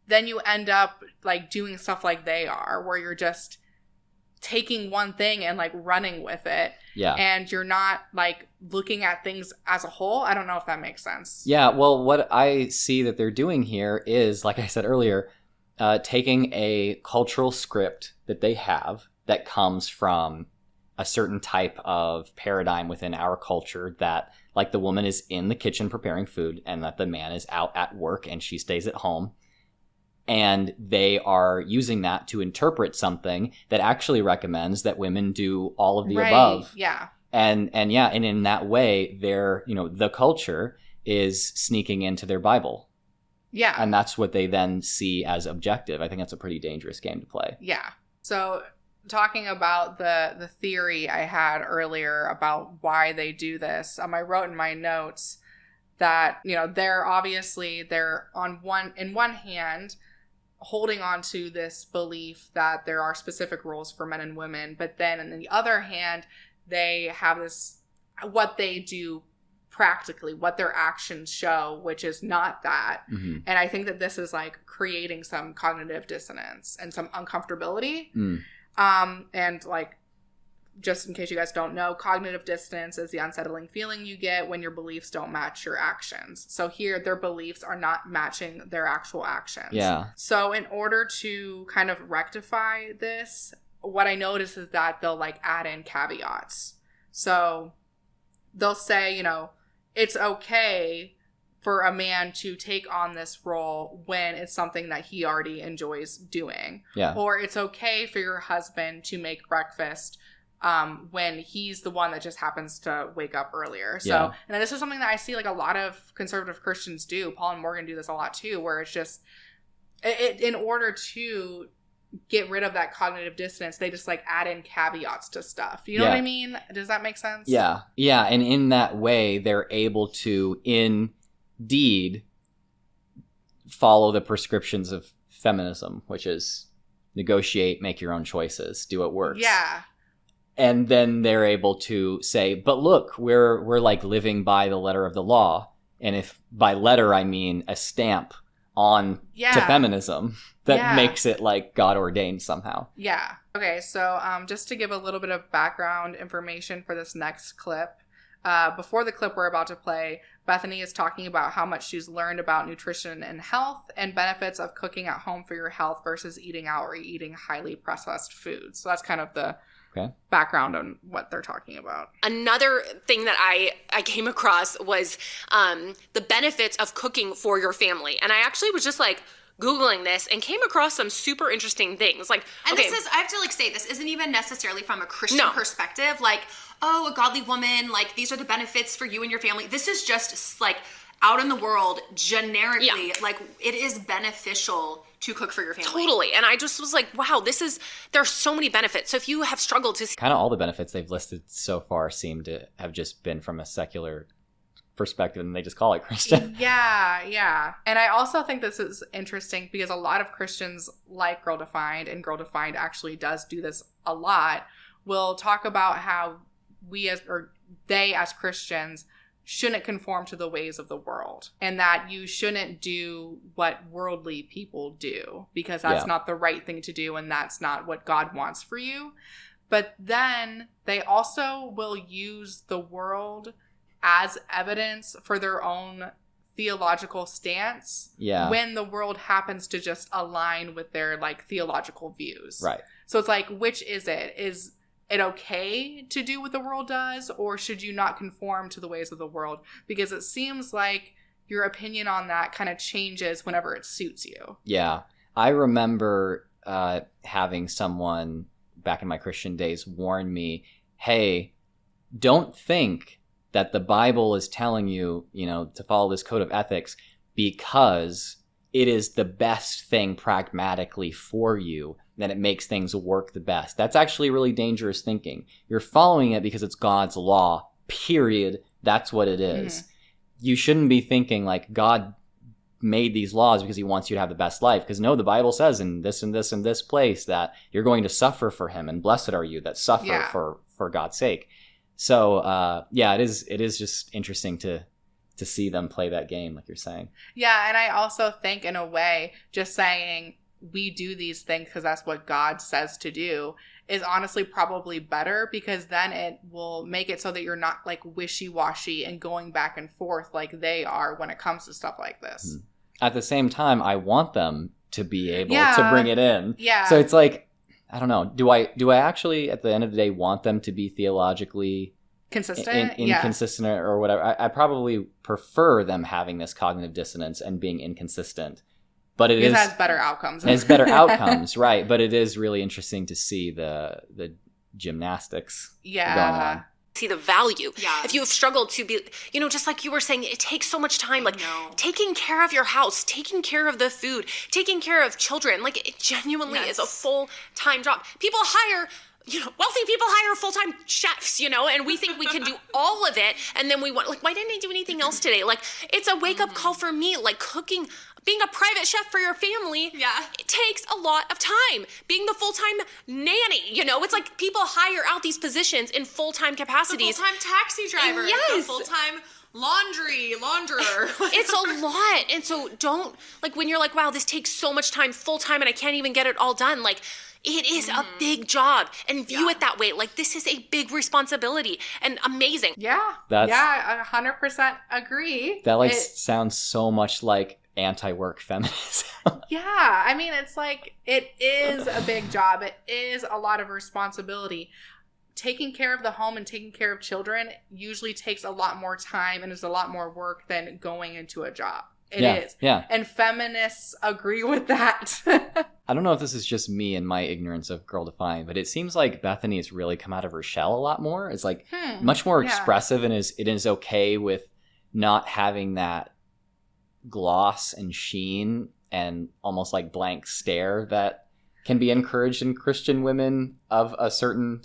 Speaker 1: then you end up like doing stuff like they are, where you're just taking one thing and like running with it.
Speaker 2: Yeah.
Speaker 1: And you're not like looking at things as a whole. I don't know if that makes sense.
Speaker 2: Yeah. Well, what I see that they're doing here is, like I said earlier, taking a cultural script that they have that comes from a certain type of paradigm within our culture, that like the woman is in the kitchen preparing food and that the man is out at work and she stays at home. And they are using that to interpret something that actually recommends that women do all of the above.
Speaker 1: Yeah.
Speaker 2: And in that way, they're, the culture is sneaking into their Bible.
Speaker 1: Yeah.
Speaker 2: And that's what they then see as objective. I think that's a pretty dangerous game to play.
Speaker 1: Yeah. So talking about the theory I had earlier about why they do this, I wrote in my notes that, you know, they're on one hand holding on to this belief that there are specific roles for men and women, but then on the other hand, they have this, what they do practically, what their actions show, which is not that.
Speaker 2: Mm-hmm.
Speaker 1: And I think that this is like creating some cognitive dissonance and some uncomfortability. And like, just in case you guys don't know, cognitive dissonance is the unsettling feeling you get when your beliefs don't match your actions. So here, their beliefs are not matching their actual actions.
Speaker 2: Yeah.
Speaker 1: So in order to kind of rectify this, what I notice is that they'll like add in caveats. So they'll say, you know, it's okay for a man to take on this role when it's something that he already enjoys doing.
Speaker 2: Yeah.
Speaker 1: Or it's okay for your husband to make breakfast when he's the one that just happens to wake up earlier. So,
Speaker 2: Yeah.
Speaker 1: and this is something that I see like a lot of conservative Christians do. Paul and Morgan do this a lot too, where it's just, in order to get rid of that cognitive dissonance, they just like add in caveats to stuff. You know what I mean? Does that make sense?
Speaker 2: Yeah. Yeah. And in that way, they're able to indeed follow the prescriptions of feminism, which is negotiate, make your own choices, do what works.
Speaker 1: Yeah.
Speaker 2: And then they're able to say, but look, we're like living by the letter of the law. And if by letter I mean a stamp on to feminism that makes it like God ordained somehow.
Speaker 1: Yeah. Okay, so just to give a little bit of background information for this next clip, before the clip we're about to play, Bethany is talking about how much she's learned about nutrition and health and benefits of cooking at home for your health versus eating out or eating highly processed foods. So that's kind of the background on what they're talking about.
Speaker 3: Another thing that I came across was the benefits of cooking for your family. And I actually was just like Googling this and came across some super interesting things. Like,
Speaker 4: and this is, I have to like say, this isn't even necessarily from a Christian perspective. Like, oh, a godly woman, like these are the benefits for you and your family. This is just like out in the world, generically, like it is beneficial to cook for your family.
Speaker 3: Totally. And I just was like, wow, there's so many benefits. So if you have struggled to...
Speaker 2: Kind of all the benefits they've listed so far seem to have just been from a secular perspective, and they just call it Christian.
Speaker 1: Yeah. And I also think this is interesting because a lot of Christians like Girl Defined, and Girl Defined actually does do this a lot, will talk about how they as Christians shouldn't conform to the ways of the world, and that you shouldn't do what worldly people do because that's not the right thing to do and that's not what God wants for you. But then they also will use the world as evidence for their own theological stance when the world happens to just align with their like theological views.
Speaker 2: Right.
Speaker 1: So it's like, which is it? Is it okay to do what the world does, or should you not conform to the ways of the world? Because it seems like your opinion on that kind of changes whenever it suits you. Yeah.
Speaker 2: I remember having someone back in my Christian days warn me, hey, don't think that the Bible is telling you, you know, to follow this code of ethics because it is the best thing pragmatically for you, then it makes things work the best. That's actually really dangerous thinking. You're following it because it's God's law, period. That's what it is. Mm-hmm. You shouldn't be thinking like God made these laws because he wants you to have the best life. Because no, the Bible says in this and this and this place that you're going to suffer for him, and blessed are you that suffer for God's sake. So it is just interesting to see them play that game, like you're saying.
Speaker 1: Yeah, and I also think in a way, just saying we do these things because that's what God says to do is honestly probably better, because then it will make it so that you're not like wishy-washy and going back and forth like they are when it comes to stuff like this.
Speaker 2: At the same time, I want them to be able to bring it in.
Speaker 1: Yeah.
Speaker 2: So it's like, I don't know. Do I actually, at the end of the day, want them to be theologically
Speaker 1: consistent,
Speaker 2: inconsistent or whatever? I probably prefer them having this cognitive dissonance and being inconsistent. But it
Speaker 1: has better outcomes.
Speaker 2: It has better outcomes, right? But it is really interesting to see the gymnastics going on.
Speaker 3: See the value. Yeah. If you have struggled to be, just like you were saying, it takes so much time, like taking care of your house, taking care of the food, taking care of children. Like it genuinely is a full-time job. People hire wealthy people hire full-time chefs, and we think we can do all of it. And then we want, like, why didn't I do anything else today? Like, it's a wake-up call for me. Like, cooking, being a private chef for your family, it takes a lot of time. Being the full-time nanny, it's like people hire out these positions in full-time capacities.
Speaker 4: The full-time taxi driver.
Speaker 3: Yes.
Speaker 4: The full-time launderer.
Speaker 3: It's a lot. And so don't, like, when you're like, wow, this takes so much time full-time and I can't even get it all done, like, it is a big job, and view it that way. Like, this is a big responsibility and amazing.
Speaker 1: Yeah. I 100% agree.
Speaker 2: That sounds so much like anti-work feminism.
Speaker 1: Yeah. I mean, it's like, it is a big job. It is a lot of responsibility. Taking care of the home and taking care of children usually takes a lot more time and is a lot more work than going into a job. It is.
Speaker 2: Yeah.
Speaker 1: And feminists agree with that.
Speaker 2: I don't know if this is just me and my ignorance of Girl Defined, but it seems like Bethany has really come out of her shell a lot more. It's like much more expressive, and it is okay with not having that gloss and sheen and almost like blank stare that can be encouraged in Christian women of a certain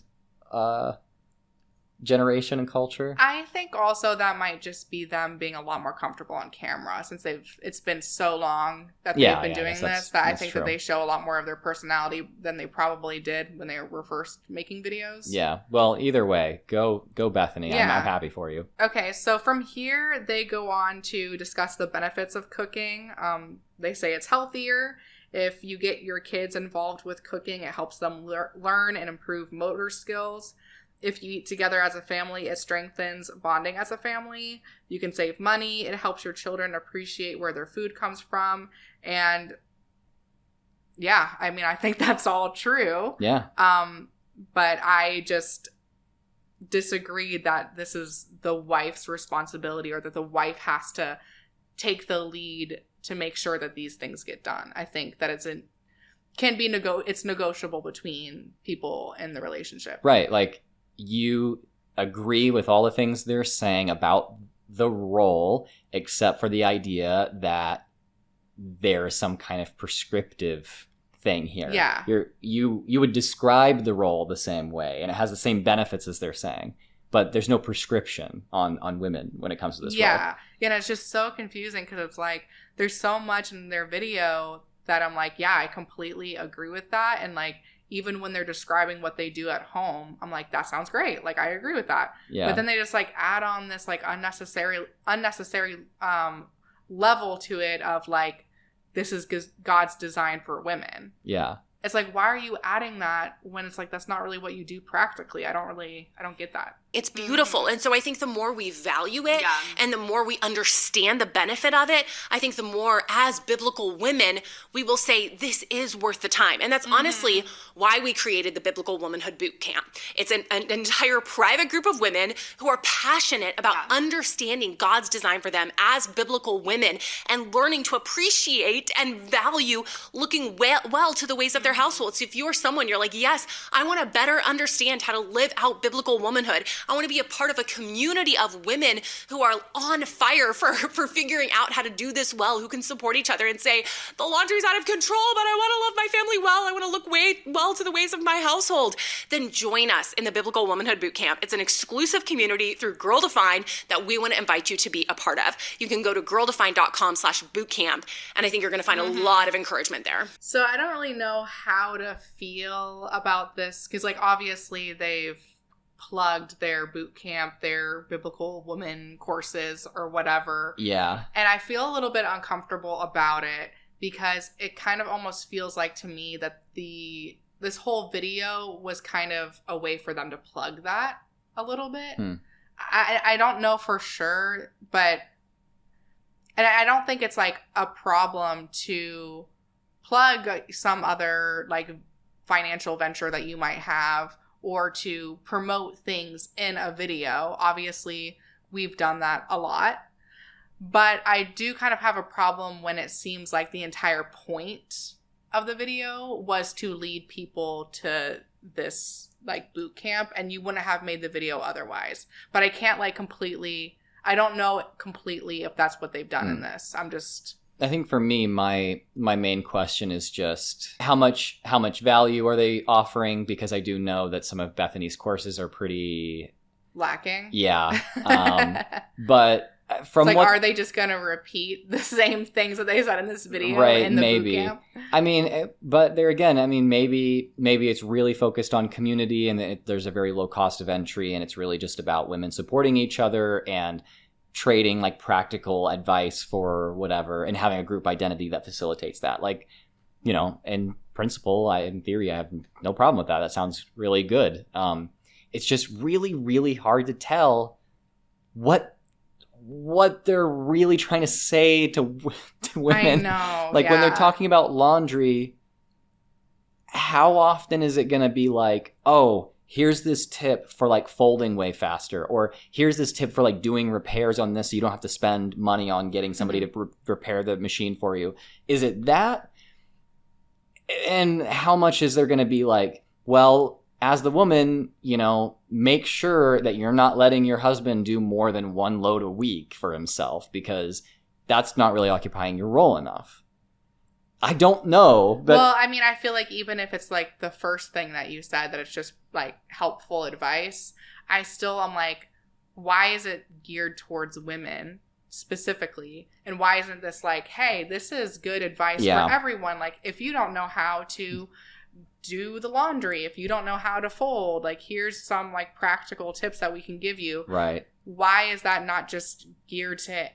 Speaker 2: generation and culture.
Speaker 1: I think also that might just be them being a lot more comfortable on camera since it's been so long that they've been doing this, that I think that they show a lot more of their personality than they probably did when they were first making videos.
Speaker 2: Yeah. Well, either way, go Bethany. I'm happy for you.
Speaker 1: Okay, so from here they go on to discuss the benefits of cooking. They say it's healthier. If you get your kids involved with cooking, it helps them learn and improve motor skills. If you eat together as a family, it strengthens bonding as a family. You can save money. It helps your children appreciate where their food comes from. And yeah, I mean, I think that's all true.
Speaker 2: Yeah.
Speaker 1: But I just disagree that this is the wife's responsibility or that the wife has to take the lead to make sure that these things get done. I think that it's negotiable between people in the relationship.
Speaker 2: Right. Like, you agree with all the things they're saying about the role, except for the idea that there's some kind of prescriptive thing here.
Speaker 1: Yeah.
Speaker 2: You would describe the role the same way, and it has the same benefits as they're saying, but there's no prescription on women when it comes to this role.
Speaker 1: Yeah. And it's just so confusing because it's like there's so much in their video that I'm like, yeah, I completely agree with that. And like, even when they're describing what they do at home, I'm like, that sounds great. Like, I agree with that.
Speaker 2: Yeah.
Speaker 1: But then they just like add on this like unnecessary level to it of like, this is God's design for women.
Speaker 2: Yeah.
Speaker 1: It's like, why are you adding that when it's like, that's not really what you do practically? I don't get that.
Speaker 3: It's beautiful. And so I think the more we value it and the more we understand the benefit of it, I think the more as biblical women, we will say this is worth the time. And that's honestly why we created the Biblical Womanhood Boot Camp. It's an entire private group of women who are passionate about understanding God's design for them as biblical women and learning to appreciate and value looking well to the ways of their households. If you're someone, you're like, yes, I want to better understand how to live out biblical womanhood. I want to be a part of a community of women who are on fire for figuring out how to do this well, who can support each other and say, the laundry's out of control, but I want to love my family well. I want to look well to the ways of my household. Then join us in the Biblical Womanhood Boot Camp. It's an exclusive community through Girl Defined that we want to invite you to be a part of. You can go to girldefined.com/bootcamp, and I think you're going to find a lot of encouragement there.
Speaker 1: So I don't really know how to feel about this because, like, obviously they've plugged their boot camp, their biblical woman courses or whatever.
Speaker 2: Yeah.
Speaker 1: And I feel a little bit uncomfortable about it because it kind of almost feels like to me that this whole video was kind of a way for them to plug that a little bit. I don't know for sure, but and I don't think it's like a problem to plug some other like financial venture that you might have or to promote things in a video. Obviously, we've done that a lot. But I do kind of have a problem when it seems like the entire point of the video was to lead people to this like boot camp, and you wouldn't have made the video otherwise. But I can't like completely, I don't know completely if that's what they've done in this. I'm just
Speaker 2: I think for me, my main question is just how much value are they offering? Because I do know that some of Bethany's courses are pretty
Speaker 1: lacking.
Speaker 2: Yeah, but from
Speaker 1: it's like,
Speaker 2: what
Speaker 1: are they just going to repeat the same things that they said in this video
Speaker 2: right,
Speaker 1: in the
Speaker 2: maybe.
Speaker 1: boot camp?
Speaker 2: I mean, but there again, I mean, maybe it's really focused on community, and there's a very low cost of entry, and it's really just about women supporting each other and trading like practical advice for whatever, and having a group identity that facilitates that. Like, you know, in principle, in theory, I have no problem with that. That sounds really good. It's just really, really hard to tell what they're really trying to say to women.
Speaker 1: I know.
Speaker 2: Like when they're talking about laundry, how often is it going to be like, oh, here's this tip for like folding way faster, or here's this tip for like doing repairs on this so you don't have to spend money on getting somebody to repair the machine for you? Is it that? And how much is there going to be like, well, as the woman, you know, make sure that you're not letting your husband do more than one load a week for himself, because that's not really occupying your role enough. I don't know. But
Speaker 1: well, I mean, I feel like even if it's like the first thing that you said, that it's just like helpful advice, I'm like, why is it geared towards women specifically? And why isn't this like, hey, this is good advice for everyone? Like, if you don't know how to do the laundry, if you don't know how to fold, like, here's some like practical tips that we can give you.
Speaker 2: Right.
Speaker 1: Why is that not just geared to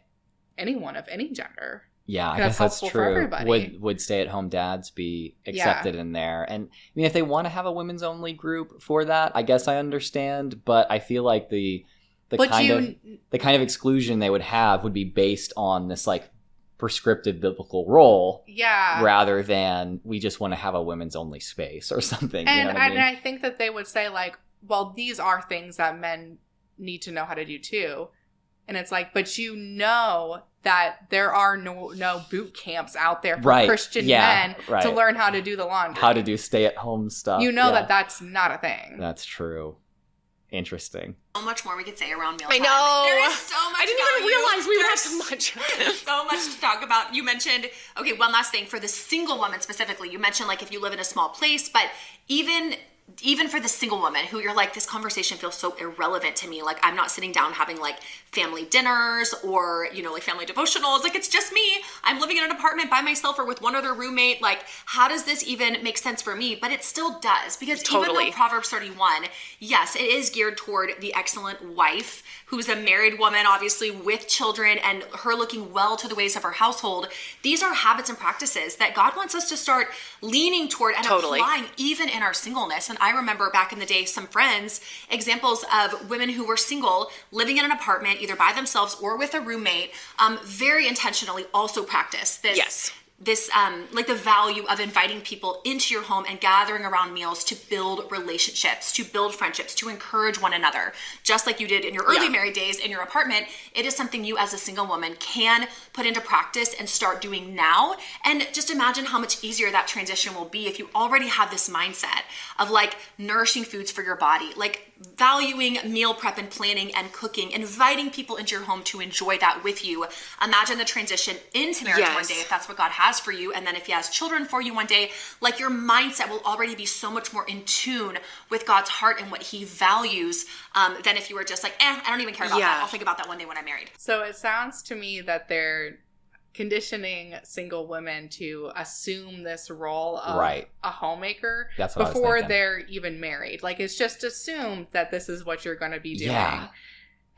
Speaker 1: anyone of any gender?
Speaker 2: Yeah, I guess that's true. Would stay-at-home dads be accepted in there? And I mean, if they want to have a women's only group for that, I guess I understand. But I feel like the kind of exclusion they would have would be based on this like prescriptive biblical role, rather than we just want to have a women's only space or something.
Speaker 1: And,
Speaker 2: you know what I mean?
Speaker 1: And I think that they would say like, well, these are things that men need to know how to do too. And it's like, but you know that there are no boot camps out there for Christian men to learn how to do the laundry.
Speaker 2: How to do stay-at-home stuff.
Speaker 1: You know that that's not a thing.
Speaker 2: That's true. Interesting.
Speaker 4: So much more we could say around mealtime.
Speaker 3: I know.
Speaker 4: There is so much.
Speaker 3: I didn't even realize we would have so much.
Speaker 4: So much to talk about. You mentioned, okay, one last thing for the single woman specifically. You mentioned like if you live in a small place, but even for the single woman who you're like, this conversation feels so irrelevant to me. Like, I'm not sitting down having like family dinners or, you know, like family devotionals. Like, it's just me. I'm living in an apartment by myself or with one other roommate. Like, how does this even make sense for me? But it still does, because even though Proverbs 31, yes, it is geared toward the excellent wife who's a married woman, obviously with children, and her looking well to the ways of her household. These are habits and practices that God wants us to start leaning toward and applying even in our singleness. And I remember back in the day, some friends, examples of women who were single, living in an apartment, either by themselves or with a roommate, very intentionally also practice this.
Speaker 3: Yes.
Speaker 4: This, like the value of inviting people into your home and gathering around meals to build relationships, to build friendships, to encourage one another. Just like you did in your early married days in your apartment, it is something you as a single woman can put into practice and start doing now. And just imagine how much easier that transition will be if you already have this mindset of like nourishing foods for your body, like valuing meal prep and planning and cooking, inviting people into your home to enjoy that with you. Imagine the transition into marriage one day, if that's what God has for you. And then if he has children for you one day, like your mindset will already be so much more in tune with God's heart and what he values than if you were just like, I don't even care about that. I'll think about that one day when I'm married.
Speaker 1: So it sounds to me that they're conditioning single women to assume this role of a homemaker before they're even married. Like, it's just assumed that this is what you're going to be doing. Yeah.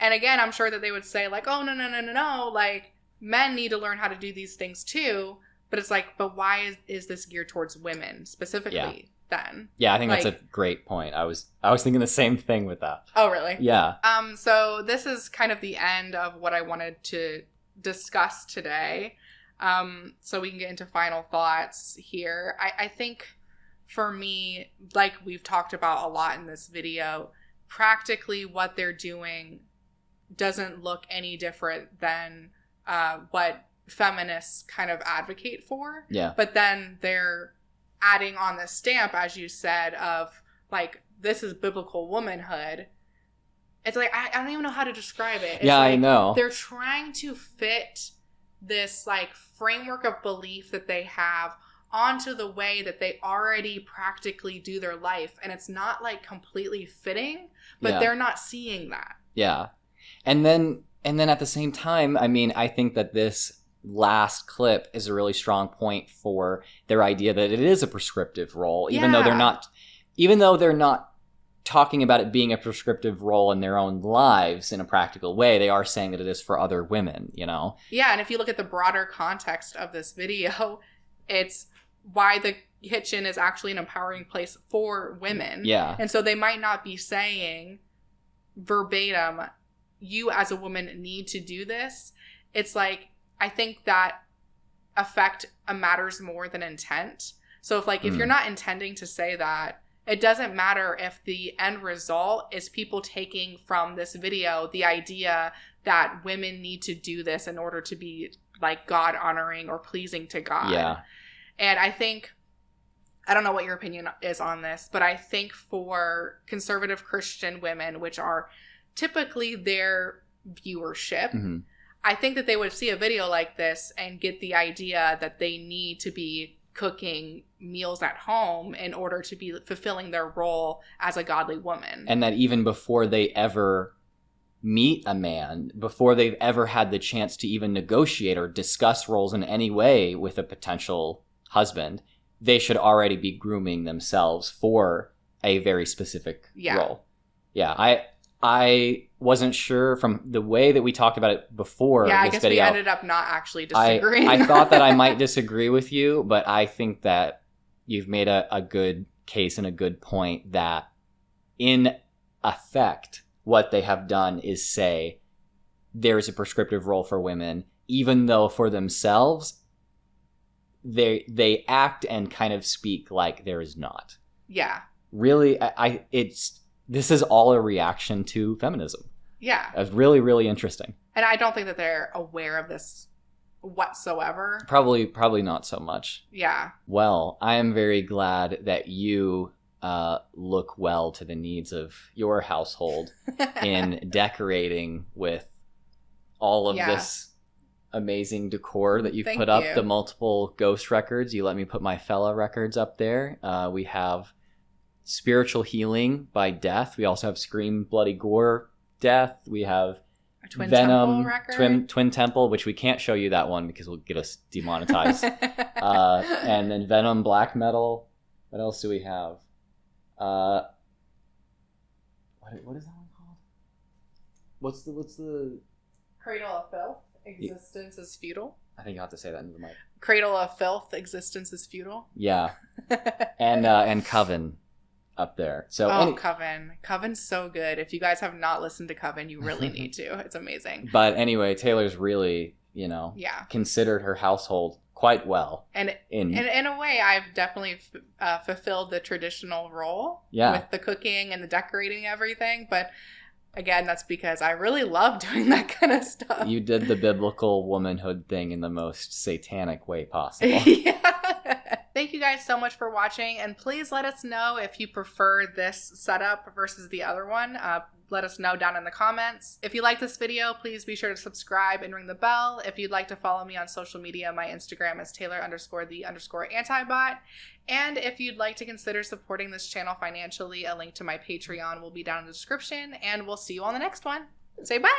Speaker 1: And again, I'm sure that they would say like, oh, no. Like, men need to learn how to do these things too. But it's like, but why is this geared towards women specifically then?
Speaker 2: Yeah, I think that's a great point. I was thinking the same thing with that.
Speaker 1: Oh, really?
Speaker 2: Yeah.
Speaker 1: So this is kind of the end of what I wanted to discuss today. So we can get into final thoughts here. I think for me, like we've talked about a lot in this video, practically what they're doing doesn't look any different than what feminists kind of advocate for.
Speaker 2: Yeah.
Speaker 1: But then they're adding on the stamp, as you said, of like, this is biblical womanhood. It's like, I don't even know how to describe it. It's
Speaker 2: yeah,
Speaker 1: like,
Speaker 2: I know.
Speaker 1: They're trying to fit this like framework of belief that they have onto the way that they already practically do their life. And it's not like completely fitting, but they're not seeing that.
Speaker 2: Yeah. And then at the same time, I mean, I think that this last clip is a really strong point for their idea that it is a prescriptive role, even though they're not talking about it being a prescriptive role in their own lives in a practical way. They are saying that it is for other women, you know?
Speaker 1: Yeah, and if you look at the broader context of this video, it's why the kitchen is actually an empowering place for women.
Speaker 2: Yeah.
Speaker 1: And so they might not be saying verbatim, you as a woman need to do this. It's like, I think that effect matters more than intent. So if you're not intending to say that, it doesn't matter if the end result is people taking from this video the idea that women need to do this in order to be like God honoring or pleasing to God.
Speaker 2: Yeah.
Speaker 1: And I think, I don't know what your opinion is on this, but I think for conservative Christian women, which are typically their viewership,
Speaker 2: Mm-hmm.
Speaker 1: I think that they would see a video like this and get the idea that they need to be cooking meals at home in order to be fulfilling their role as a godly woman.
Speaker 2: And that even before they ever meet a man, before they've ever had the chance to even negotiate or discuss roles in any way with a potential husband, they should already be grooming themselves for a very specific role. Yeah, I wasn't sure from the way that we talked about it before.
Speaker 1: Yeah, I
Speaker 2: this
Speaker 1: guess
Speaker 2: video,
Speaker 1: we ended up not actually disagreeing.
Speaker 2: I thought that I might disagree with you, but I think that you've made a good case and a good point that in effect, what they have done is say there is a prescriptive role for women, even though for themselves, they act and kind of speak like there is not.
Speaker 1: Yeah.
Speaker 2: Really, this is all a reaction to feminism.
Speaker 1: Yeah.
Speaker 2: It's really, really interesting.
Speaker 1: And I don't think that they're aware of this whatsoever.
Speaker 2: Probably not so much.
Speaker 1: Yeah.
Speaker 2: Well, I am very glad that you look well to the needs of your household in decorating with all of this amazing decor that you've put up. The multiple ghost records. You let me put my fella records up there. We have Spiritual Healing by Death. We also have Scream Bloody Gore Death. We have
Speaker 1: Twin
Speaker 2: Venom
Speaker 1: Temple record.
Speaker 2: Twin Temple, which we can't show you that one because it'll get us demonetized. And then Venom Black Metal. What else do we have? What is that one called? What's the
Speaker 1: Cradle of Filth, Existence is Futile.
Speaker 2: I think you have to say that into the mic.
Speaker 1: Cradle of Filth, Existence is Futile.
Speaker 2: Yeah. And Coven up there. So
Speaker 1: Coven's so good. If you guys have not listened to Coven, you really need to. It's amazing.
Speaker 2: But anyway, Taylor's really, considered her household quite well. And in
Speaker 1: a way, I've definitely fulfilled the traditional role with the cooking and the decorating and everything. But again, that's because I really love doing that kind of stuff.
Speaker 2: You did the biblical womanhood thing in the most satanic way possible.
Speaker 1: Yeah. Thank you guys so much for watching, and please let us know if you prefer this setup versus the other one. Let us know down in the comments. If you like this video, please be sure to subscribe and ring the bell. If you'd like to follow me on social media, my Instagram is Taylor_the_antibot. And if you'd like to consider supporting this channel financially, a link to my Patreon will be down in the description, and we'll see you on the next one. Say bye!